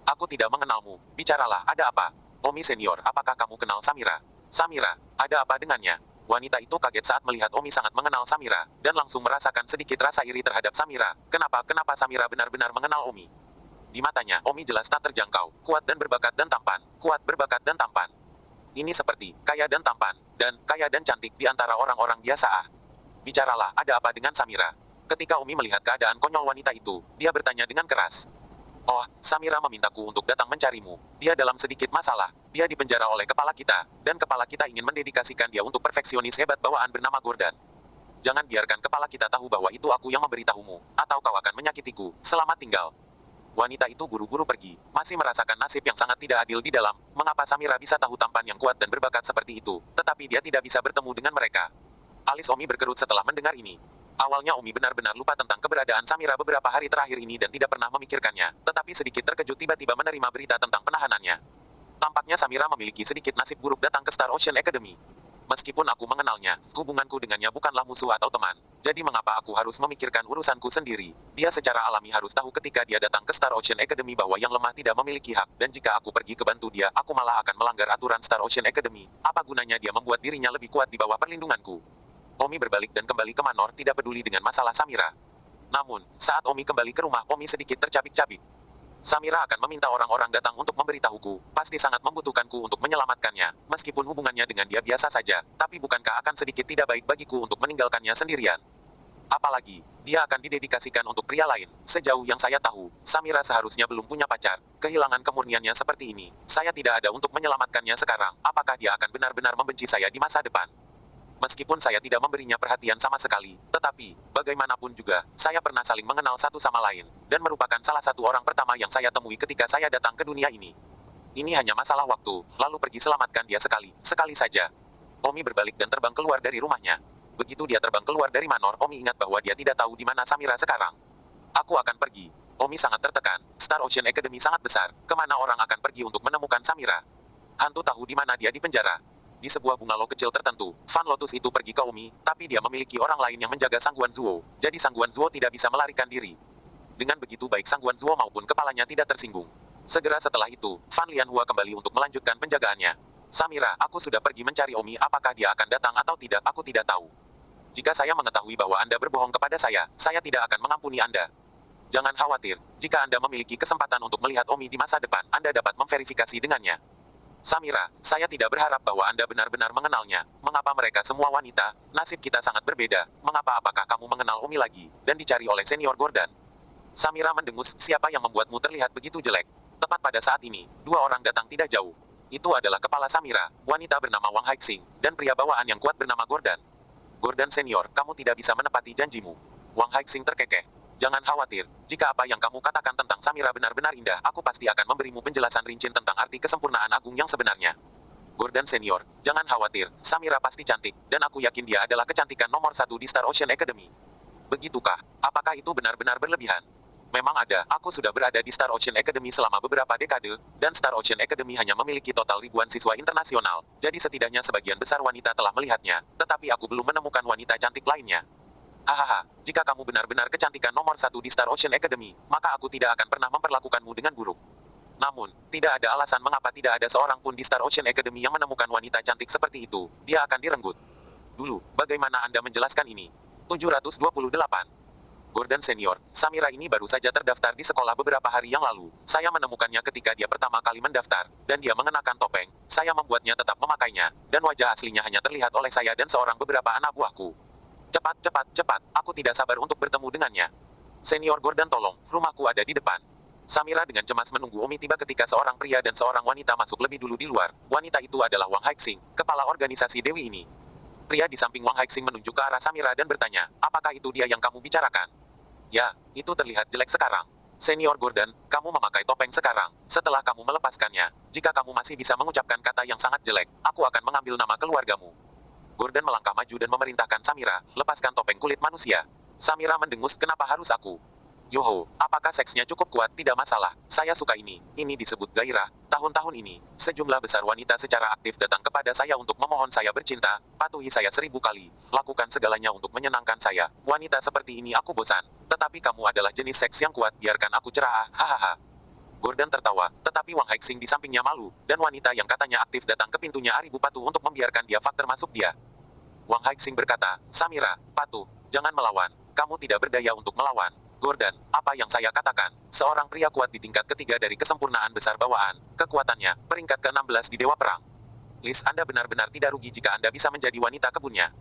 Aku tidak mengenalmu. Bicaralah, ada apa? Omi senior, apakah kamu kenal Samira? Samira, ada apa dengannya? Wanita itu kaget saat melihat Omi sangat mengenal Samira, dan langsung merasakan sedikit rasa iri terhadap Samira. Kenapa Samira benar-benar mengenal Omi? Di matanya, Omi jelas tak terjangkau, kuat dan berbakat dan tampan, kuat berbakat dan tampan. Ini seperti, kaya dan tampan, dan kaya dan cantik di antara orang-orang biasa. Bicaralah, ada apa dengan Samira? Ketika Omi melihat keadaan konyol wanita itu, dia bertanya dengan keras. Oh, Samira memintaku untuk datang mencarimu. Dia dalam sedikit masalah, dia dipenjara oleh kepala kita, dan kepala kita ingin mendedikasikan dia untuk perfeksionis hebat bawaan bernama Gordon. Jangan biarkan kepala kita tahu bahwa itu aku yang memberitahumu, atau kau akan menyakitiku. Selamat tinggal. Wanita itu buru-buru pergi, masih merasakan nasib yang sangat tidak adil di dalam. Mengapa Samira bisa tahu tampan yang kuat dan berbakat seperti itu, tetapi dia tidak bisa bertemu dengan mereka? Alis Omi berkerut setelah mendengar ini. Awalnya Omi benar-benar lupa tentang keberadaan Samira beberapa hari terakhir ini dan tidak pernah memikirkannya, tetapi sedikit terkejut tiba-tiba menerima berita tentang penahanannya. Tampaknya Samira memiliki sedikit nasib buruk datang ke Star Ocean Academy. Meskipun aku mengenalnya, hubunganku dengannya bukanlah musuh atau teman. Jadi mengapa aku harus memikirkan urusanku sendiri? Dia secara alami harus tahu ketika dia datang ke Star Ocean Academy bahwa yang lemah tidak memiliki hak. Dan jika aku pergi ke bantu dia, aku malah akan melanggar aturan Star Ocean Academy. Apa gunanya dia membuat dirinya lebih kuat di bawah perlindunganku? Omi berbalik dan kembali ke Manor tidak peduli dengan masalah Samira. Namun, saat Omi kembali ke rumah, Omi sedikit tercabik-cabik. Samira akan meminta orang-orang datang untuk memberitahuku, pasti sangat membutuhkanku untuk menyelamatkannya, meskipun hubungannya dengan dia biasa saja, tapi bukankah akan sedikit tidak baik bagiku untuk meninggalkannya sendirian? Apalagi, dia akan didedikasikan untuk pria lain. Sejauh yang saya tahu, Samira seharusnya belum punya pacar. Kehilangan kemurniannya seperti ini, saya tidak ada untuk menyelamatkannya sekarang. Apakah dia akan benar-benar membenci saya di masa depan? Meskipun saya tidak memberinya perhatian sama sekali, tetapi, bagaimanapun juga, saya pernah saling mengenal satu sama lain, dan merupakan salah satu orang pertama yang saya temui ketika saya datang ke dunia ini. Ini hanya masalah waktu, lalu pergi selamatkan dia sekali saja. Omi berbalik dan terbang keluar dari rumahnya. Begitu dia terbang keluar dari Manor, Omi ingat bahwa dia tidak tahu di mana Samira sekarang. Aku akan pergi. Omi sangat tertekan, Star Ocean Academy sangat besar, kemana orang akan pergi untuk menemukan Samira? Hantu tahu di mana dia di penjara. Di sebuah bungalow kecil tertentu, Fan Lotus itu pergi ke Omi, tapi dia memiliki orang lain yang menjaga Sangguan Zuo, jadi Sangguan Zuo tidak bisa melarikan diri. Dengan begitu baik Sangguan Zuo maupun kepalanya tidak tersinggung. Segera setelah itu, Fan Lianhua kembali untuk melanjutkan penjagaannya. Samira, aku sudah pergi mencari Omi, apakah dia akan datang atau tidak, aku tidak tahu. Jika saya mengetahui bahwa Anda berbohong kepada saya tidak akan mengampuni Anda. Jangan khawatir, jika Anda memiliki kesempatan untuk melihat Omi di masa depan, Anda dapat memverifikasi dengannya. Samira, saya tidak berharap bahwa Anda benar-benar mengenalnya. Mengapa mereka semua wanita? Nasib kita sangat berbeda. Apakah kamu mengenal Omi lagi, dan dicari oleh Senior Gordon? Samira mendengus, siapa yang membuatmu terlihat begitu jelek? Tepat pada saat ini, dua orang datang tidak jauh. Itu adalah kepala Samira, wanita bernama Wang Haixing, dan pria bawaan yang kuat bernama Gordon. Gordon Senior, kamu tidak bisa menepati janjimu. Wang Haixing terkekeh. Jangan khawatir, jika apa yang kamu katakan tentang Samira benar-benar indah, aku pasti akan memberimu penjelasan rinci tentang arti kesempurnaan agung yang sebenarnya. Gordon Senior, jangan khawatir, Samira pasti cantik, dan aku yakin dia adalah kecantikan nomor 1 di Star Ocean Academy. Begitukah? Apakah itu benar-benar berlebihan? Memang ada, aku sudah berada di Star Ocean Academy selama beberapa dekade, dan Star Ocean Academy hanya memiliki total ribuan siswa internasional, jadi setidaknya sebagian besar wanita telah melihatnya, tetapi aku belum menemukan wanita cantik lainnya. Hahaha, jika kamu benar-benar kecantikan nomor 1 di Star Ocean Academy, maka aku tidak akan pernah memperlakukanmu dengan buruk. Namun, tidak ada alasan mengapa tidak ada seorang pun di Star Ocean Academy yang menemukan wanita cantik seperti itu, dia akan direnggut. Dulu, bagaimana Anda menjelaskan ini? 728. Gordon Senior, Samira ini baru saja terdaftar di sekolah beberapa hari yang lalu. Saya menemukannya ketika dia pertama kali mendaftar, dan dia mengenakan topeng. Saya membuatnya tetap memakainya, dan wajah aslinya hanya terlihat oleh saya dan seorang beberapa anak buahku. Cepat, aku tidak sabar untuk bertemu dengannya. Senior Gordon tolong, rumahku ada di depan. Samira dengan cemas menunggu Omi tiba ketika seorang pria dan seorang wanita masuk lebih dulu di luar. Wanita itu adalah Wang Haixing, kepala organisasi Dewi ini. Pria di samping Wang Haixing menunjuk ke arah Samira dan bertanya, apakah itu dia yang kamu bicarakan? Ya, itu terlihat jelek sekarang. Senior Gordon, kamu memakai topeng sekarang. Setelah kamu melepaskannya, jika kamu masih bisa mengucapkan kata yang sangat jelek, aku akan mengambil nama keluargamu. Gordon melangkah maju dan memerintahkan Samira, lepaskan topeng kulit manusia. Samira mendengus, kenapa harus aku? Yoho, apakah seksnya cukup kuat? Tidak masalah, saya suka ini. Ini disebut gairah. Tahun-tahun ini, sejumlah besar wanita secara aktif datang kepada saya untuk memohon saya bercinta, patuhi saya 1000 kali, lakukan segalanya untuk menyenangkan saya. Wanita seperti ini aku bosan. Tetapi kamu adalah jenis seks yang kuat, biarkan aku cerah, hahaha. Gordon tertawa, tetapi Wang Haixing di sampingnya malu, dan wanita yang katanya aktif datang ke pintunya Aribu Patu untuk membiarkan dia termasuk dia. Wang Haixing berkata, Samira, Patu, jangan melawan, kamu tidak berdaya untuk melawan. Gordon, apa yang saya katakan, seorang pria kuat di tingkat ketiga dari kesempurnaan besar bawaan, kekuatannya, peringkat ke-16 di Dewa Perang. Liz, Anda benar-benar tidak rugi jika Anda bisa menjadi wanita kebunnya.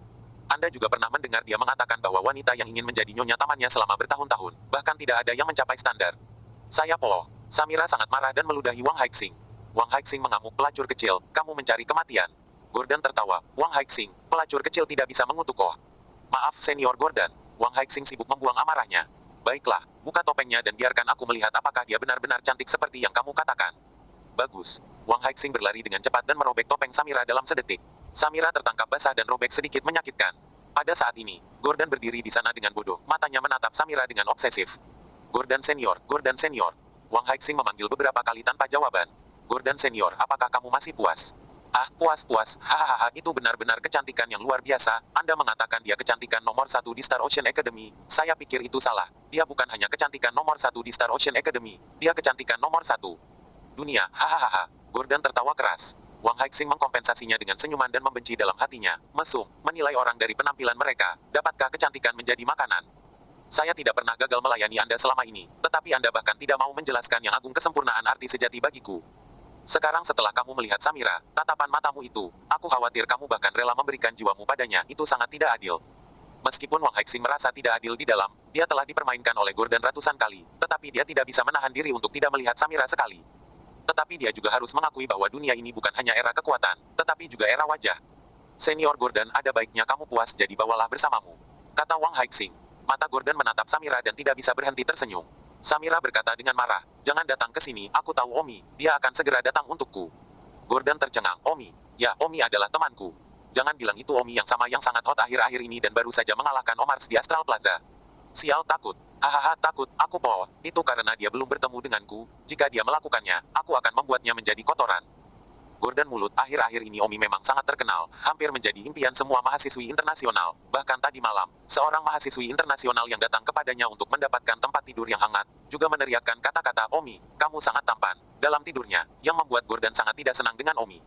Anda juga pernah mendengar dia mengatakan bahwa wanita yang ingin menjadi nyonya tamannya selama bertahun-tahun, bahkan tidak ada yang mencapai standar. Saya Polo. Samira sangat marah dan meludahi Wang Haixing. Wang Haixing mengamuk, pelacur kecil, kamu mencari kematian. Gordon tertawa, Wang Haixing, pelacur kecil tidak bisa mengutuk Oh. Maaf Senior Gordon. Wang Haixing sibuk membuang amarahnya. Baiklah, buka topengnya dan biarkan aku melihat apakah dia benar-benar cantik seperti yang kamu katakan. Bagus. Wang Haixing berlari dengan cepat dan merobek topeng Samira dalam sedetik. Samira tertangkap basah dan robek sedikit menyakitkan. Pada saat ini, Gordon berdiri di sana dengan bodoh, matanya menatap Samira dengan obsesif. Gordon Senior, Gordon Senior. Wang Haixing memanggil beberapa kali tanpa jawaban. Gordon Senior, apakah kamu masih puas? Ah, puas-puas, hahaha, itu benar-benar kecantikan yang luar biasa. Anda mengatakan dia kecantikan nomor 1 di Star Ocean Academy. Saya pikir itu salah. Dia bukan hanya kecantikan nomor 1 di Star Ocean Academy. Dia kecantikan nomor 1 dunia, hahaha. Gordon tertawa keras. Wang Haixing mengkompensasinya dengan senyuman dan membenci dalam hatinya. Mesum, menilai orang dari penampilan mereka. Dapatkah kecantikan menjadi makanan? Saya tidak pernah gagal melayani Anda selama ini, tetapi Anda bahkan tidak mau menjelaskan yang agung kesempurnaan arti sejati bagiku. Sekarang setelah kamu melihat Samira, tatapan matamu itu, aku khawatir kamu bahkan rela memberikan jiwamu padanya, itu sangat tidak adil. Meskipun Wang Haixing merasa tidak adil di dalam, dia telah dipermainkan oleh Gordon ratusan kali, tetapi dia tidak bisa menahan diri untuk tidak melihat Samira sekali. Tetapi dia juga harus mengakui bahwa dunia ini bukan hanya era kekuatan, tetapi juga era wajah. Senior Gordon, ada baiknya kamu puas jadi bawalah bersamamu, kata Wang Haixing. Mata Gordon menatap Samira dan tidak bisa berhenti tersenyum. Samira berkata dengan marah, jangan datang ke sini, aku tahu Omi, dia akan segera datang untukku. Gordon tercengang, Omi, ya Omi adalah temanku. Jangan bilang itu Omi yang sama yang sangat hot akhir-akhir ini dan baru saja mengalahkan Omars di Astral Plaza. Sial takut, hahaha takut, aku po, itu karena dia belum bertemu denganku, jika dia melakukannya, aku akan membuatnya menjadi kotoran. Gordon mulut, akhir-akhir ini Omi memang sangat terkenal, hampir menjadi impian semua mahasiswi internasional. Bahkan tadi malam, seorang mahasiswi internasional yang datang kepadanya untuk mendapatkan tempat tidur yang hangat, juga meneriakkan kata-kata, Omi, kamu sangat tampan, dalam tidurnya, yang membuat Gordon sangat tidak senang dengan Omi.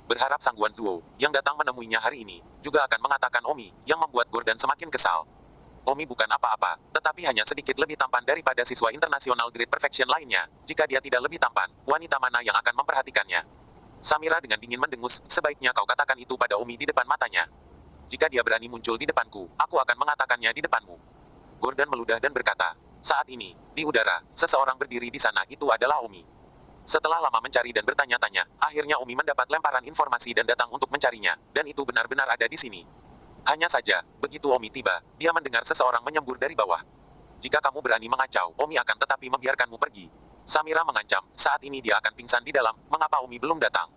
Berharap Sang Guan Zuo, yang datang menemuinya hari ini, juga akan mengatakan Omi, yang membuat Gordon semakin kesal. Omi bukan apa-apa, tetapi hanya sedikit lebih tampan daripada siswa internasional Great Perfection lainnya. Jika dia tidak lebih tampan, wanita mana yang akan memperhatikannya? Samira dengan dingin mendengus, sebaiknya kau katakan itu pada Omi di depan matanya. Jika dia berani muncul di depanku, aku akan mengatakannya di depanmu. Gordon meludah dan berkata, saat ini, di udara, seseorang berdiri di sana, itu adalah Omi. Setelah lama mencari dan bertanya-tanya, akhirnya Omi mendapat lemparan informasi dan datang untuk mencarinya, dan itu benar-benar ada di sini. Hanya saja, begitu Omi tiba, dia mendengar seseorang menyembur dari bawah. Jika kamu berani mengacau, Omi akan tetapi membiarkanmu pergi. Samira mengancam, saat ini dia akan pingsan di dalam, mengapa Omi belum datang?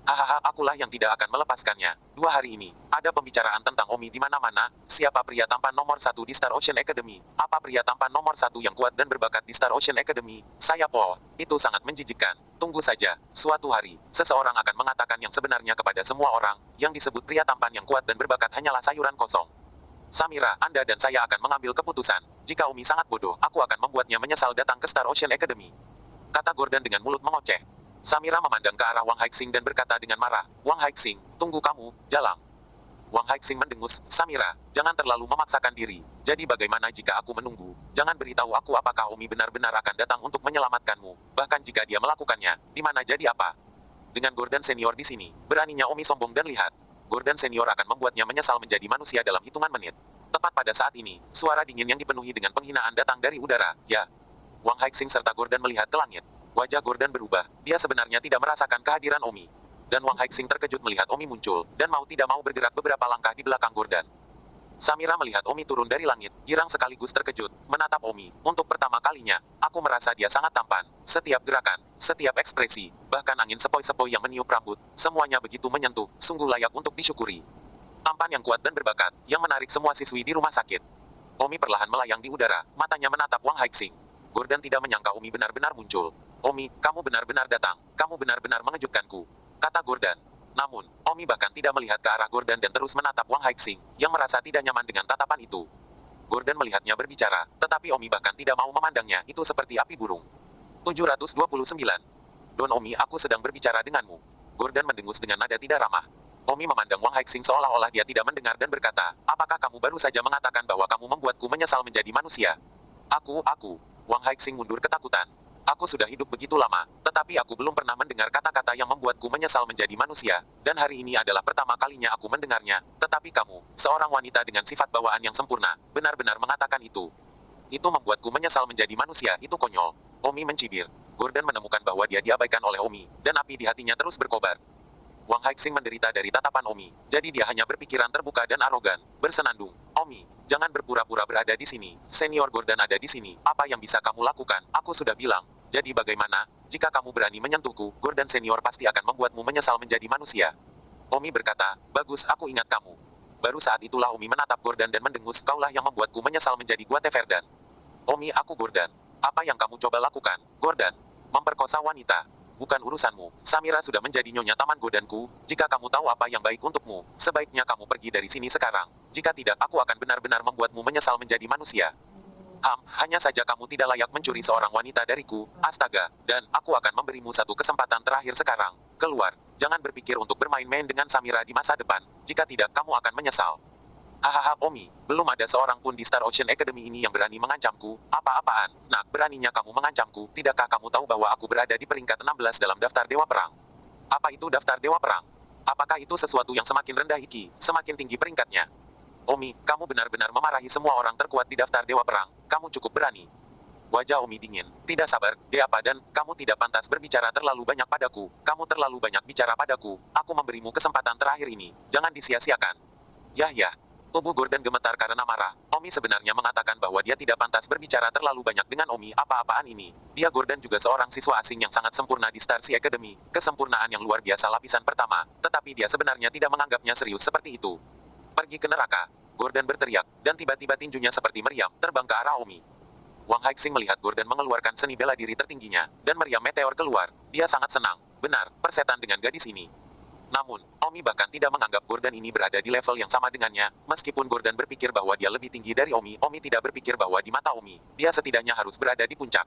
Hahaha, akulah yang tidak akan melepaskannya. 2 hari ini, ada pembicaraan tentang Omi di mana-mana, siapa pria tampan nomor 1 di Star Ocean Academy, apa pria tampan nomor 1 yang kuat dan berbakat di Star Ocean Academy, saya po, itu sangat menjijikkan. Tunggu saja, suatu hari, seseorang akan mengatakan yang sebenarnya kepada semua orang, yang disebut pria tampan yang kuat dan berbakat hanyalah sayuran kosong. Samira, Anda dan saya akan mengambil keputusan. Jika Omi sangat bodoh, aku akan membuatnya menyesal datang ke Star Ocean Academy. Kata Gordon dengan mulut mengoceh. Samira memandang ke arah Wang Haixing dan berkata dengan marah, Wang Haixing, tunggu kamu, jalang. Wang Haixing mendengus, Samira, jangan terlalu memaksakan diri. Jadi bagaimana jika aku menunggu? Jangan beritahu aku apakah Omi benar-benar akan datang untuk menyelamatkanmu. Bahkan jika dia melakukannya, di mana jadi apa? Dengan Gordon Senior di sini, beraninya Omi sombong dan lihat. Gordon Senior akan membuatnya menyesal menjadi manusia dalam hitungan menit. Tepat pada saat ini, suara dingin yang dipenuhi dengan penghinaan datang dari udara, ya. Wang Haixing serta Gordon melihat ke langit. Wajah Gordon berubah, dia sebenarnya tidak merasakan kehadiran Omi. Dan Wang Haixing terkejut melihat Omi muncul, dan mau tidak mau bergerak beberapa langkah di belakang Gordon. Samira melihat Omi turun dari langit, girang sekaligus terkejut, menatap Omi. Untuk pertama kalinya, aku merasa dia sangat tampan. Setiap gerakan, setiap ekspresi, bahkan angin sepoi-sepoi yang meniup rambut, semuanya begitu menyentuh, sungguh layak untuk disyukuri. Tampan yang kuat dan berbakat, yang menarik semua siswi di rumah sakit. Omi perlahan melayang di udara, matanya menatap Wang Haixing. Gordon tidak menyangka Omi benar-benar muncul. Omi, kamu benar-benar datang, kamu benar-benar mengejutkanku, kata Gordon. Namun, Omi bahkan tidak melihat ke arah Gordon dan terus menatap Wang Haixing, yang merasa tidak nyaman dengan tatapan itu. Gordon melihatnya berbicara, tetapi Omi bahkan tidak mau memandangnya, itu seperti api burung. 729. Don Omi, aku sedang berbicara denganmu. Gordon mendengus dengan nada tidak ramah. Omi memandang Wang Haixing seolah-olah dia tidak mendengar dan berkata, apakah kamu baru saja mengatakan bahwa kamu membuatku menyesal menjadi manusia? Aku. Wang Haixing mundur ketakutan. Aku sudah hidup begitu lama, tetapi aku belum pernah mendengar kata-kata yang membuatku menyesal menjadi manusia, dan hari ini adalah pertama kalinya aku mendengarnya, tetapi kamu, seorang wanita dengan sifat bawaan yang sempurna, benar-benar mengatakan itu. Itu membuatku menyesal menjadi manusia, itu konyol. Omi mencibir. Gordon menemukan bahwa dia diabaikan oleh Omi, dan api di hatinya terus berkobar. Wang Haixing menderita dari tatapan Omi, jadi dia hanya berpikiran terbuka dan arogan, bersenandung. Omi, jangan berpura-pura berada di sini. Senior Gordon ada di sini. Apa yang bisa kamu lakukan? Aku sudah bilang. Jadi bagaimana? Jika kamu berani menyentuhku, Gordon Senior pasti akan membuatmu menyesal menjadi manusia. Omi berkata, bagus, aku ingat kamu. Baru saat itulah Omi menatap Gordon dan mendengus, kaulah yang membuatku menyesal menjadi Gua Teverdan. Omi, aku Gordon. Apa yang kamu coba lakukan, Gordon? Memperkosa wanita. Bukan urusanmu. Samira sudah menjadi nyonya taman Gordonku. Jika kamu tahu apa yang baik untukmu, sebaiknya kamu pergi dari sini sekarang. Jika tidak, aku akan benar-benar membuatmu menyesal menjadi manusia. Hanya saja kamu tidak layak mencuri seorang wanita dariku, astaga, dan aku akan memberimu satu kesempatan terakhir sekarang. Keluar, jangan berpikir untuk bermain-main dengan Samira di masa depan, jika tidak kamu akan menyesal. Hahaha Omi, belum ada seorang pun di Star Ocean Academy ini yang berani mengancamku, apa-apaan, nak beraninya kamu mengancamku, tidakkah kamu tahu bahwa aku berada di peringkat 16 dalam daftar Dewa Perang? Apa itu daftar Dewa Perang? Apakah itu sesuatu yang semakin rendah iki, semakin tinggi peringkatnya? Omi, kamu benar-benar memarahi semua orang terkuat di daftar Dewa Perang, kamu cukup berani. Wajah Omi dingin, tidak sabar, apa dan, kamu tidak pantas berbicara terlalu banyak padaku, kamu terlalu banyak bicara padaku, aku memberimu kesempatan terakhir ini, jangan disia-siakan. Yah. Tubuh Gordon gemetar karena marah. Omi sebenarnya mengatakan bahwa dia tidak pantas berbicara terlalu banyak dengan Omi apa-apaan ini. Dia Gordon juga seorang siswa asing yang sangat sempurna di Star Sea Academy. Kesempurnaan yang luar biasa lapisan pertama. Tetapi dia sebenarnya tidak menganggapnya serius seperti itu. Pergi ke neraka. Gordon berteriak, dan tiba-tiba tinjunya seperti meriam, terbang ke arah Omi. Wang Haixing melihat Gordon mengeluarkan seni bela diri tertingginya, dan meriam meteor keluar. Dia sangat senang. Benar, persetan dengan gadis ini. Namun, Omi bahkan tidak menganggap Gordon ini berada di level yang sama dengannya, meskipun Gordon berpikir bahwa dia lebih tinggi dari Omi tidak berpikir bahwa di mata Omi, dia setidaknya harus berada di puncak.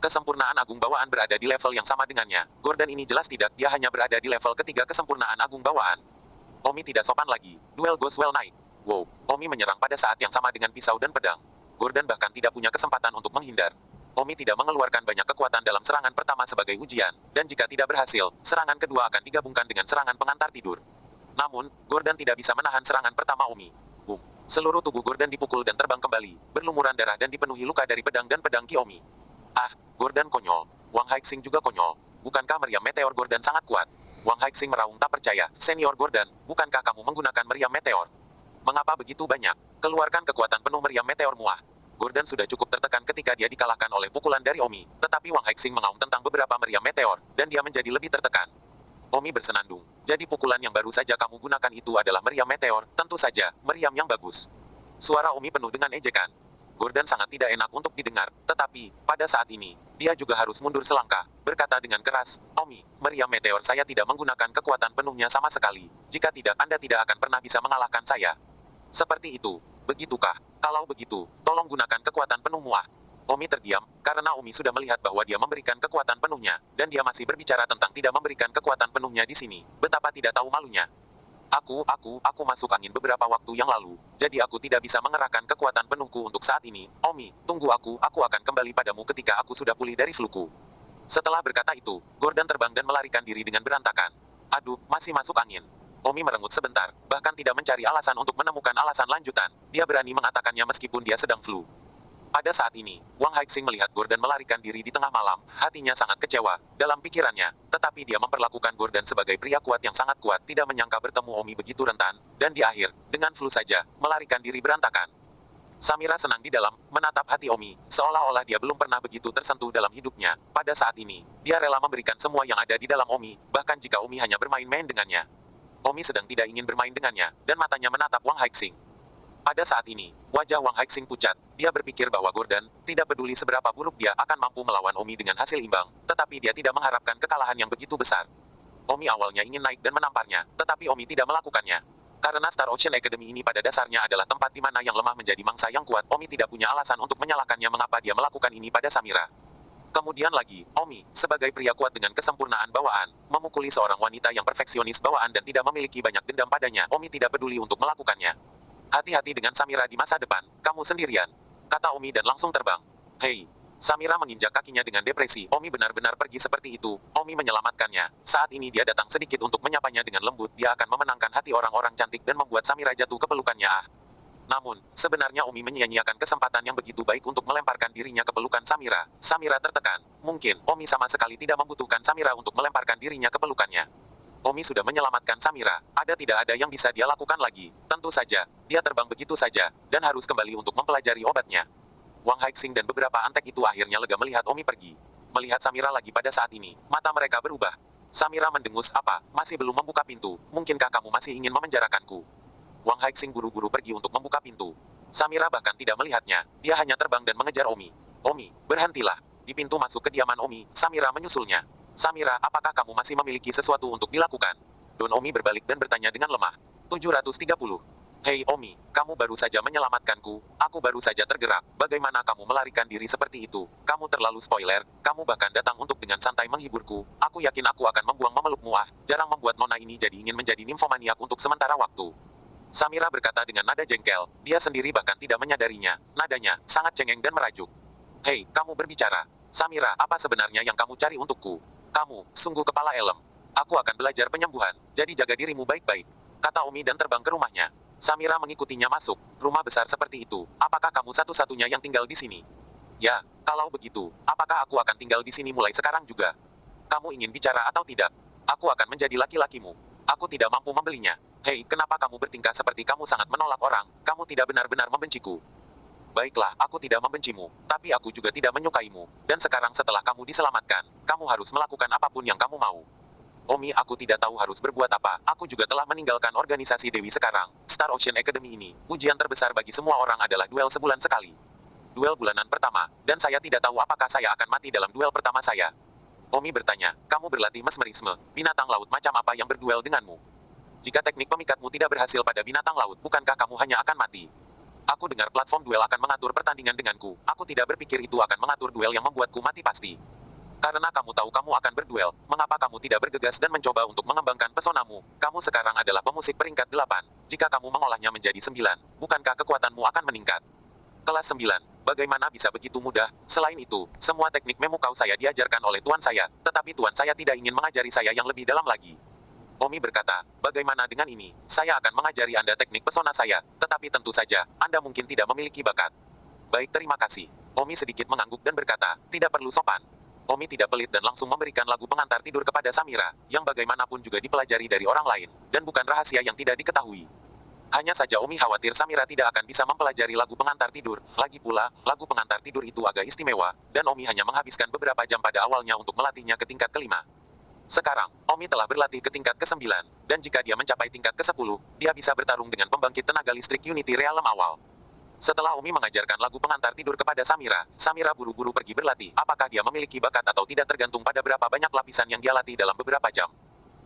Kesempurnaan agung bawaan berada di level yang sama dengannya, Gordon ini jelas tidak, dia hanya berada di level ketiga kesempurnaan agung bawaan. Omi tidak sopan lagi, duel goes well night. Wow, Omi menyerang pada saat yang sama dengan pisau dan pedang. Gordon bahkan tidak punya kesempatan untuk menghindar. Omi tidak mengeluarkan banyak kekuatan dalam serangan pertama sebagai ujian, dan jika tidak berhasil, serangan kedua akan digabungkan dengan serangan pengantar tidur. Namun, Gordon tidak bisa menahan serangan pertama Omi. Boom! Seluruh tubuh Gordon dipukul dan terbang kembali, berlumuran darah dan dipenuhi luka dari pedang dan pedang Ki Omi. Gordon konyol. Wang Haixing juga konyol. Bukankah meriam meteor Gordon sangat kuat? Wang Haixing meraung tak percaya. Senior Gordon, bukankah kamu menggunakan meriam meteor? Mengapa begitu banyak? Keluarkan kekuatan penuh meriam meteor muah. Gordon sudah cukup tertekan ketika dia dikalahkan oleh pukulan dari Omi, tetapi Wang Haixing mengaum tentang beberapa meriam meteor, dan dia menjadi lebih tertekan. Omi bersenandung. Jadi pukulan yang baru saja kamu gunakan itu adalah meriam meteor, tentu saja, meriam yang bagus. Suara Omi penuh dengan ejekan. Gordon sangat tidak enak untuk didengar, tetapi, pada saat ini, dia juga harus mundur selangkah, berkata dengan keras, Omi, meriam meteor saya tidak menggunakan kekuatan penuhnya sama sekali, jika tidak Anda tidak akan pernah bisa mengalahkan saya. Seperti itu, begitukah? Kalau begitu, tolong gunakan kekuatan penuh muah. Omi terdiam, karena Omi sudah melihat bahwa dia memberikan kekuatan penuhnya, dan dia masih berbicara tentang tidak memberikan kekuatan penuhnya di sini. Betapa tidak tahu malunya. Aku masuk angin beberapa waktu yang lalu, jadi aku tidak bisa mengerahkan kekuatan penuhku untuk saat ini. Omi, tunggu aku akan kembali padamu ketika aku sudah pulih dari fluku. Setelah berkata itu, Gordon terbang dan melarikan diri dengan berantakan. Aduh, masih masuk angin. Omi merengut sebentar, bahkan tidak mencari alasan untuk menemukan alasan lanjutan. Dia berani mengatakannya meskipun dia sedang flu. Pada saat ini, Wang Haixing melihat Gordon melarikan diri di tengah malam, hatinya sangat kecewa, dalam pikirannya, tetapi dia memperlakukan Gordon sebagai pria kuat yang sangat kuat, tidak menyangka bertemu Omi begitu rentan, dan di akhir, dengan flu saja, melarikan diri berantakan. Samira senang di dalam, menatap hati Omi, seolah-olah dia belum pernah begitu tersentuh dalam hidupnya. Pada saat ini, dia rela memberikan semua yang ada di dalam Omi, bahkan jika Omi hanya bermain-main dengannya. Omi sedang tidak ingin bermain dengannya, dan matanya menatap Wang Haixing. Pada saat ini, wajah Wang Haixing pucat. Dia berpikir bahwa Gordon, tidak peduli seberapa buruk dia akan mampu melawan Omi dengan hasil imbang, tetapi dia tidak mengharapkan kekalahan yang begitu besar. Omi awalnya ingin naik dan menamparnya, tetapi Omi tidak melakukannya. Karena Star Ocean Academy ini pada dasarnya adalah tempat di mana yang lemah menjadi mangsa yang kuat, Omi tidak punya alasan untuk menyalahkannya mengapa dia melakukan ini pada Samira. Kemudian lagi, Omi, sebagai pria kuat dengan kesempurnaan bawaan, memukuli seorang wanita yang perfeksionis bawaan dan tidak memiliki banyak dendam padanya, Omi tidak peduli untuk melakukannya. Hati-hati dengan Samira di masa depan, kamu sendirian, kata Omi dan langsung terbang. Hei, Samira menginjak kakinya dengan depresi, Omi benar-benar pergi seperti itu, Omi menyelamatkannya. Saat ini dia datang sedikit untuk menyapanya dengan lembut, dia akan memenangkan hati orang-orang cantik dan membuat Samira jatuh ke pelukannya. Namun, sebenarnya Omi menyia-nyiakan kesempatan yang begitu baik untuk melemparkan dirinya ke pelukan Samira. Samira tertekan. Mungkin, Omi sama sekali tidak membutuhkan Samira untuk melemparkan dirinya ke pelukannya. Omi sudah menyelamatkan Samira, tidak ada yang bisa dia lakukan lagi. Tentu saja, dia terbang begitu saja, dan harus kembali untuk mempelajari obatnya. Wang Haixing dan beberapa antek itu akhirnya lega melihat Omi pergi. Melihat Samira lagi pada saat ini, mata mereka berubah. Samira mendengus, apa, masih belum membuka pintu, mungkinkah kamu masih ingin memenjarakanku? Wang Haixing buru-buru pergi untuk membuka pintu. Samira bahkan tidak melihatnya, dia hanya terbang dan mengejar Omi. Omi, berhentilah. Di pintu masuk kediaman Omi, Samira menyusulnya. Samira, apakah kamu masih memiliki sesuatu untuk dilakukan? Don Omi berbalik dan bertanya dengan lemah. 730. Hei Omi, kamu baru saja menyelamatkanku, aku baru saja tergerak, bagaimana kamu melarikan diri seperti itu? Kamu terlalu spoiler, kamu bahkan datang untuk dengan santai menghiburku, aku yakin aku akan membuang memelukmu jarang membuat nona ini jadi ingin menjadi nimfomaniak untuk sementara waktu. Samira berkata dengan nada jengkel, dia sendiri bahkan tidak menyadarinya, nadanya sangat cengeng dan merajuk. Hei, kamu berbicara. Samira, apa sebenarnya yang kamu cari untukku? Kamu, sungguh kepala elem. Aku akan belajar penyembuhan, jadi jaga dirimu baik-baik. Kata Omi dan terbang ke rumahnya. Samira mengikutinya masuk, rumah besar seperti itu, apakah kamu satu-satunya yang tinggal di sini? Ya, kalau begitu, apakah aku akan tinggal di sini mulai sekarang juga? Kamu ingin bicara atau tidak? Aku akan menjadi laki-lakimu. Aku tidak mampu membelinya. Hei, kenapa kamu bertingkah seperti kamu sangat menolak orang? Kamu tidak benar-benar membenciku. Baiklah, aku tidak membencimu, tapi aku juga tidak menyukaimu. Dan sekarang setelah kamu diselamatkan, kamu harus melakukan apapun yang kamu mau. Omi, aku tidak tahu harus berbuat apa. Aku juga telah meninggalkan organisasi Dewi sekarang. Star Ocean Academy ini, ujian terbesar bagi semua orang adalah duel sebulan sekali. Duel bulanan pertama, dan saya tidak tahu apakah saya akan mati dalam duel pertama saya. Omi bertanya, kamu berlatih mesmerisme, binatang laut macam apa yang berduel denganmu? Jika teknik pemikatmu tidak berhasil pada binatang laut, bukankah kamu hanya akan mati? Aku dengar platform duel akan mengatur pertandingan denganku. Aku tidak berpikir itu akan mengatur duel yang membuatku mati pasti. Karena kamu tahu kamu akan berduel, mengapa kamu tidak bergegas dan mencoba untuk mengembangkan pesonamu? Kamu sekarang adalah pemusik peringkat 8. Jika kamu mengolahnya menjadi 9, bukankah kekuatanmu akan meningkat? Kelas 9. Bagaimana bisa begitu mudah? Selain itu, semua teknik memukau saya diajarkan oleh tuan saya, tetapi tuan saya tidak ingin mengajari saya yang lebih dalam lagi. Omi berkata, bagaimana dengan ini? Saya akan mengajari Anda teknik pesona saya, tetapi tentu saja, Anda mungkin tidak memiliki bakat. Baik, terima kasih. Omi sedikit mengangguk dan berkata, tidak perlu sopan. Omi tidak pelit dan langsung memberikan lagu pengantar tidur kepada Samira, yang bagaimanapun juga dipelajari dari orang lain, dan bukan rahasia yang tidak diketahui. Hanya saja Omi khawatir Samira tidak akan bisa mempelajari lagu pengantar tidur, lagi pula, lagu pengantar tidur itu agak istimewa, dan Omi hanya menghabiskan beberapa jam pada awalnya untuk melatihnya ke tingkat kelima. Sekarang, Omi telah berlatih ke tingkat ke-9, dan jika dia mencapai tingkat ke-10, dia bisa bertarung dengan pembangkit tenaga listrik Unity Realm awal. Setelah Omi mengajarkan lagu pengantar tidur kepada Samira, Samira buru-buru pergi berlatih. Apakah dia memiliki bakat atau tidak tergantung pada berapa banyak lapisan yang dia latih dalam beberapa jam.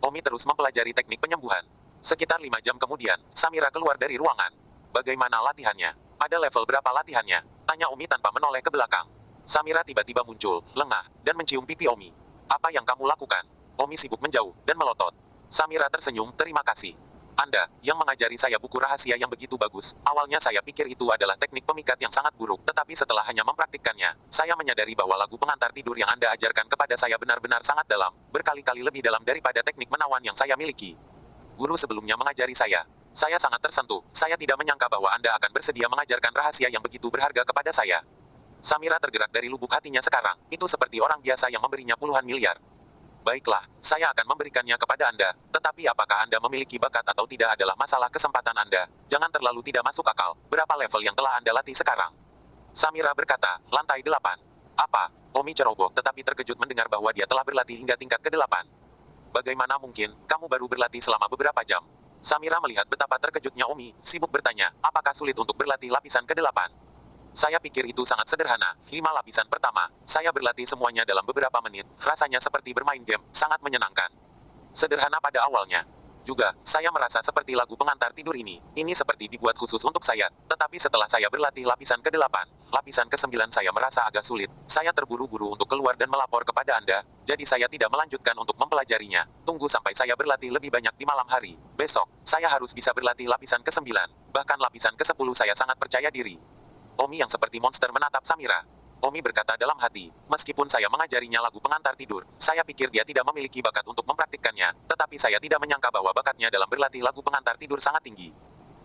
Omi terus mempelajari teknik penyembuhan. Sekitar 5 jam kemudian, Samira keluar dari ruangan. Bagaimana latihannya? Pada level berapa latihannya? Tanya Omi tanpa menoleh ke belakang. Samira tiba-tiba muncul, lengah, dan mencium pipi Omi. Apa yang kamu lakukan? Omi sibuk menjauh, dan melotot. Samira tersenyum, terima kasih. Anda, yang mengajari saya buku rahasia yang begitu bagus, awalnya saya pikir itu adalah teknik pemikat yang sangat buruk, tetapi setelah hanya mempraktikkannya, saya menyadari bahwa lagu pengantar tidur yang Anda ajarkan kepada saya benar-benar sangat dalam, berkali-kali lebih dalam daripada teknik menawan yang saya miliki. Guru sebelumnya mengajari saya. Saya sangat tersentuh, saya tidak menyangka bahwa Anda akan bersedia mengajarkan rahasia yang begitu berharga kepada saya. Samira tergerak dari lubuk hatinya sekarang, itu seperti orang biasa yang memberinya puluhan miliar. Baiklah, saya akan memberikannya kepada Anda, tetapi apakah Anda memiliki bakat atau tidak adalah masalah kesempatan Anda. Jangan terlalu tidak masuk akal, berapa level yang telah Anda latih sekarang? Samira berkata, lantai 8. Apa? Omi ceroboh tetapi terkejut mendengar bahwa dia telah berlatih hingga tingkat ke-8. Bagaimana mungkin, kamu baru berlatih selama beberapa jam? Samira melihat betapa terkejutnya Omi, sibuk bertanya, apakah sulit untuk berlatih lapisan ke-8? Saya pikir itu sangat sederhana. 5 lapisan pertama, saya berlatih semuanya dalam beberapa menit, rasanya seperti bermain game, sangat menyenangkan. Sederhana pada awalnya. Juga, saya merasa seperti lagu pengantar tidur ini seperti dibuat khusus untuk saya, tetapi setelah saya berlatih lapisan ke-8, lapisan ke-9 saya merasa agak sulit, saya terburu-buru untuk keluar dan melapor kepada Anda, jadi saya tidak melanjutkan untuk mempelajarinya, tunggu sampai saya berlatih lebih banyak di malam hari, besok, saya harus bisa berlatih lapisan ke-9, bahkan lapisan ke-10 saya sangat percaya diri. Omi yang seperti monster menatap Samira. Omi berkata dalam hati, meskipun saya mengajarinya lagu pengantar tidur, saya pikir dia tidak memiliki bakat untuk mempraktikkannya, tetapi saya tidak menyangka bahwa bakatnya dalam berlatih lagu pengantar tidur sangat tinggi.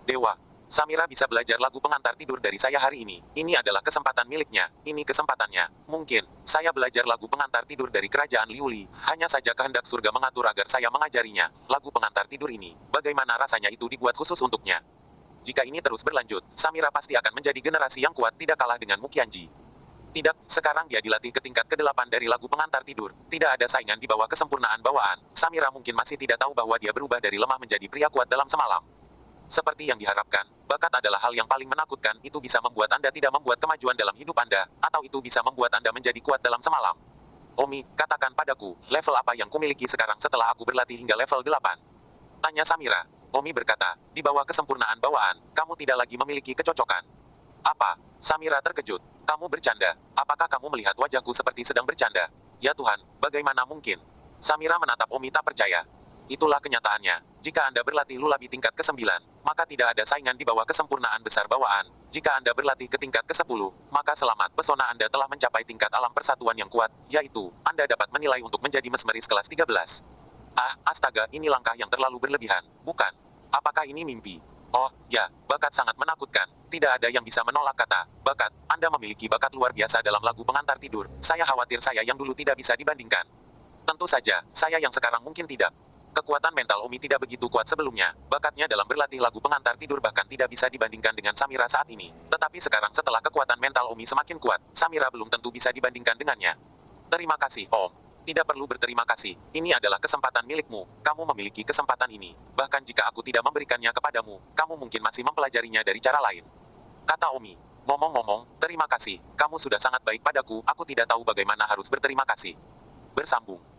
Dewa. Samira bisa belajar lagu pengantar tidur dari saya hari ini. Ini adalah kesempatan miliknya. Ini kesempatannya. Mungkin, saya belajar lagu pengantar tidur dari kerajaan Liuli. Hanya saja kehendak surga mengatur agar saya mengajarinya. Lagu pengantar tidur ini, bagaimana rasanya itu dibuat khusus untuknya. Jika ini terus berlanjut, Samira pasti akan menjadi generasi yang kuat tidak kalah dengan Mukianji. Tidak, sekarang dia dilatih ke tingkat ke-8 dari lagu pengantar tidur. Tidak ada saingan di bawah kesempurnaan bawaan. Samira mungkin masih tidak tahu bahwa dia berubah dari lemah menjadi pria kuat dalam semalam. Seperti yang diharapkan, bakat adalah hal yang paling menakutkan. Itu bisa membuat Anda tidak membuat kemajuan dalam hidup Anda, atau itu bisa membuat Anda menjadi kuat dalam semalam. Omi, katakan padaku, level apa yang kumiliki sekarang setelah aku berlatih hingga level 8? Tanya Samira. Omi berkata, di bawah kesempurnaan bawaan, kamu tidak lagi memiliki kecocokan. Apa? Samira terkejut. Kamu bercanda. Apakah kamu melihat wajahku seperti sedang bercanda? Ya Tuhan, bagaimana mungkin? Samira menatap Omi tak percaya. Itulah kenyataannya. Jika Anda berlatih lulabi tingkat ke-9, maka tidak ada saingan di bawah kesempurnaan besar bawaan. Jika Anda berlatih ke tingkat ke-10, maka selamat, pesona Anda telah mencapai tingkat alam persatuan yang kuat, yaitu, Anda dapat menilai untuk menjadi mesmeris kelas 13. Ah, astaga, ini langkah yang terlalu berlebihan, bukan? Apakah ini mimpi? Oh, ya, bakat sangat menakutkan. Tidak ada yang bisa menolak kata, bakat. Anda memiliki bakat luar biasa dalam lagu pengantar tidur. Saya khawatir saya yang dulu tidak bisa dibandingkan. Tentu saja, saya yang sekarang mungkin tidak. Kekuatan mental Omi tidak begitu kuat sebelumnya. Bakatnya dalam berlatih lagu pengantar tidur bahkan tidak bisa dibandingkan dengan Samira saat ini. Tetapi sekarang setelah kekuatan mental Omi semakin kuat, Samira belum tentu bisa dibandingkan dengannya. Terima kasih, Om. Tidak perlu berterima kasih. Ini adalah kesempatan milikmu. Kamu memiliki kesempatan ini. Bahkan jika aku tidak memberikannya kepadamu, kamu mungkin masih mempelajarinya dari cara lain. Kata Omi. Ngomong-ngomong, terima kasih. Kamu sudah sangat baik padaku. Aku tidak tahu bagaimana harus berterima kasih. Bersambung.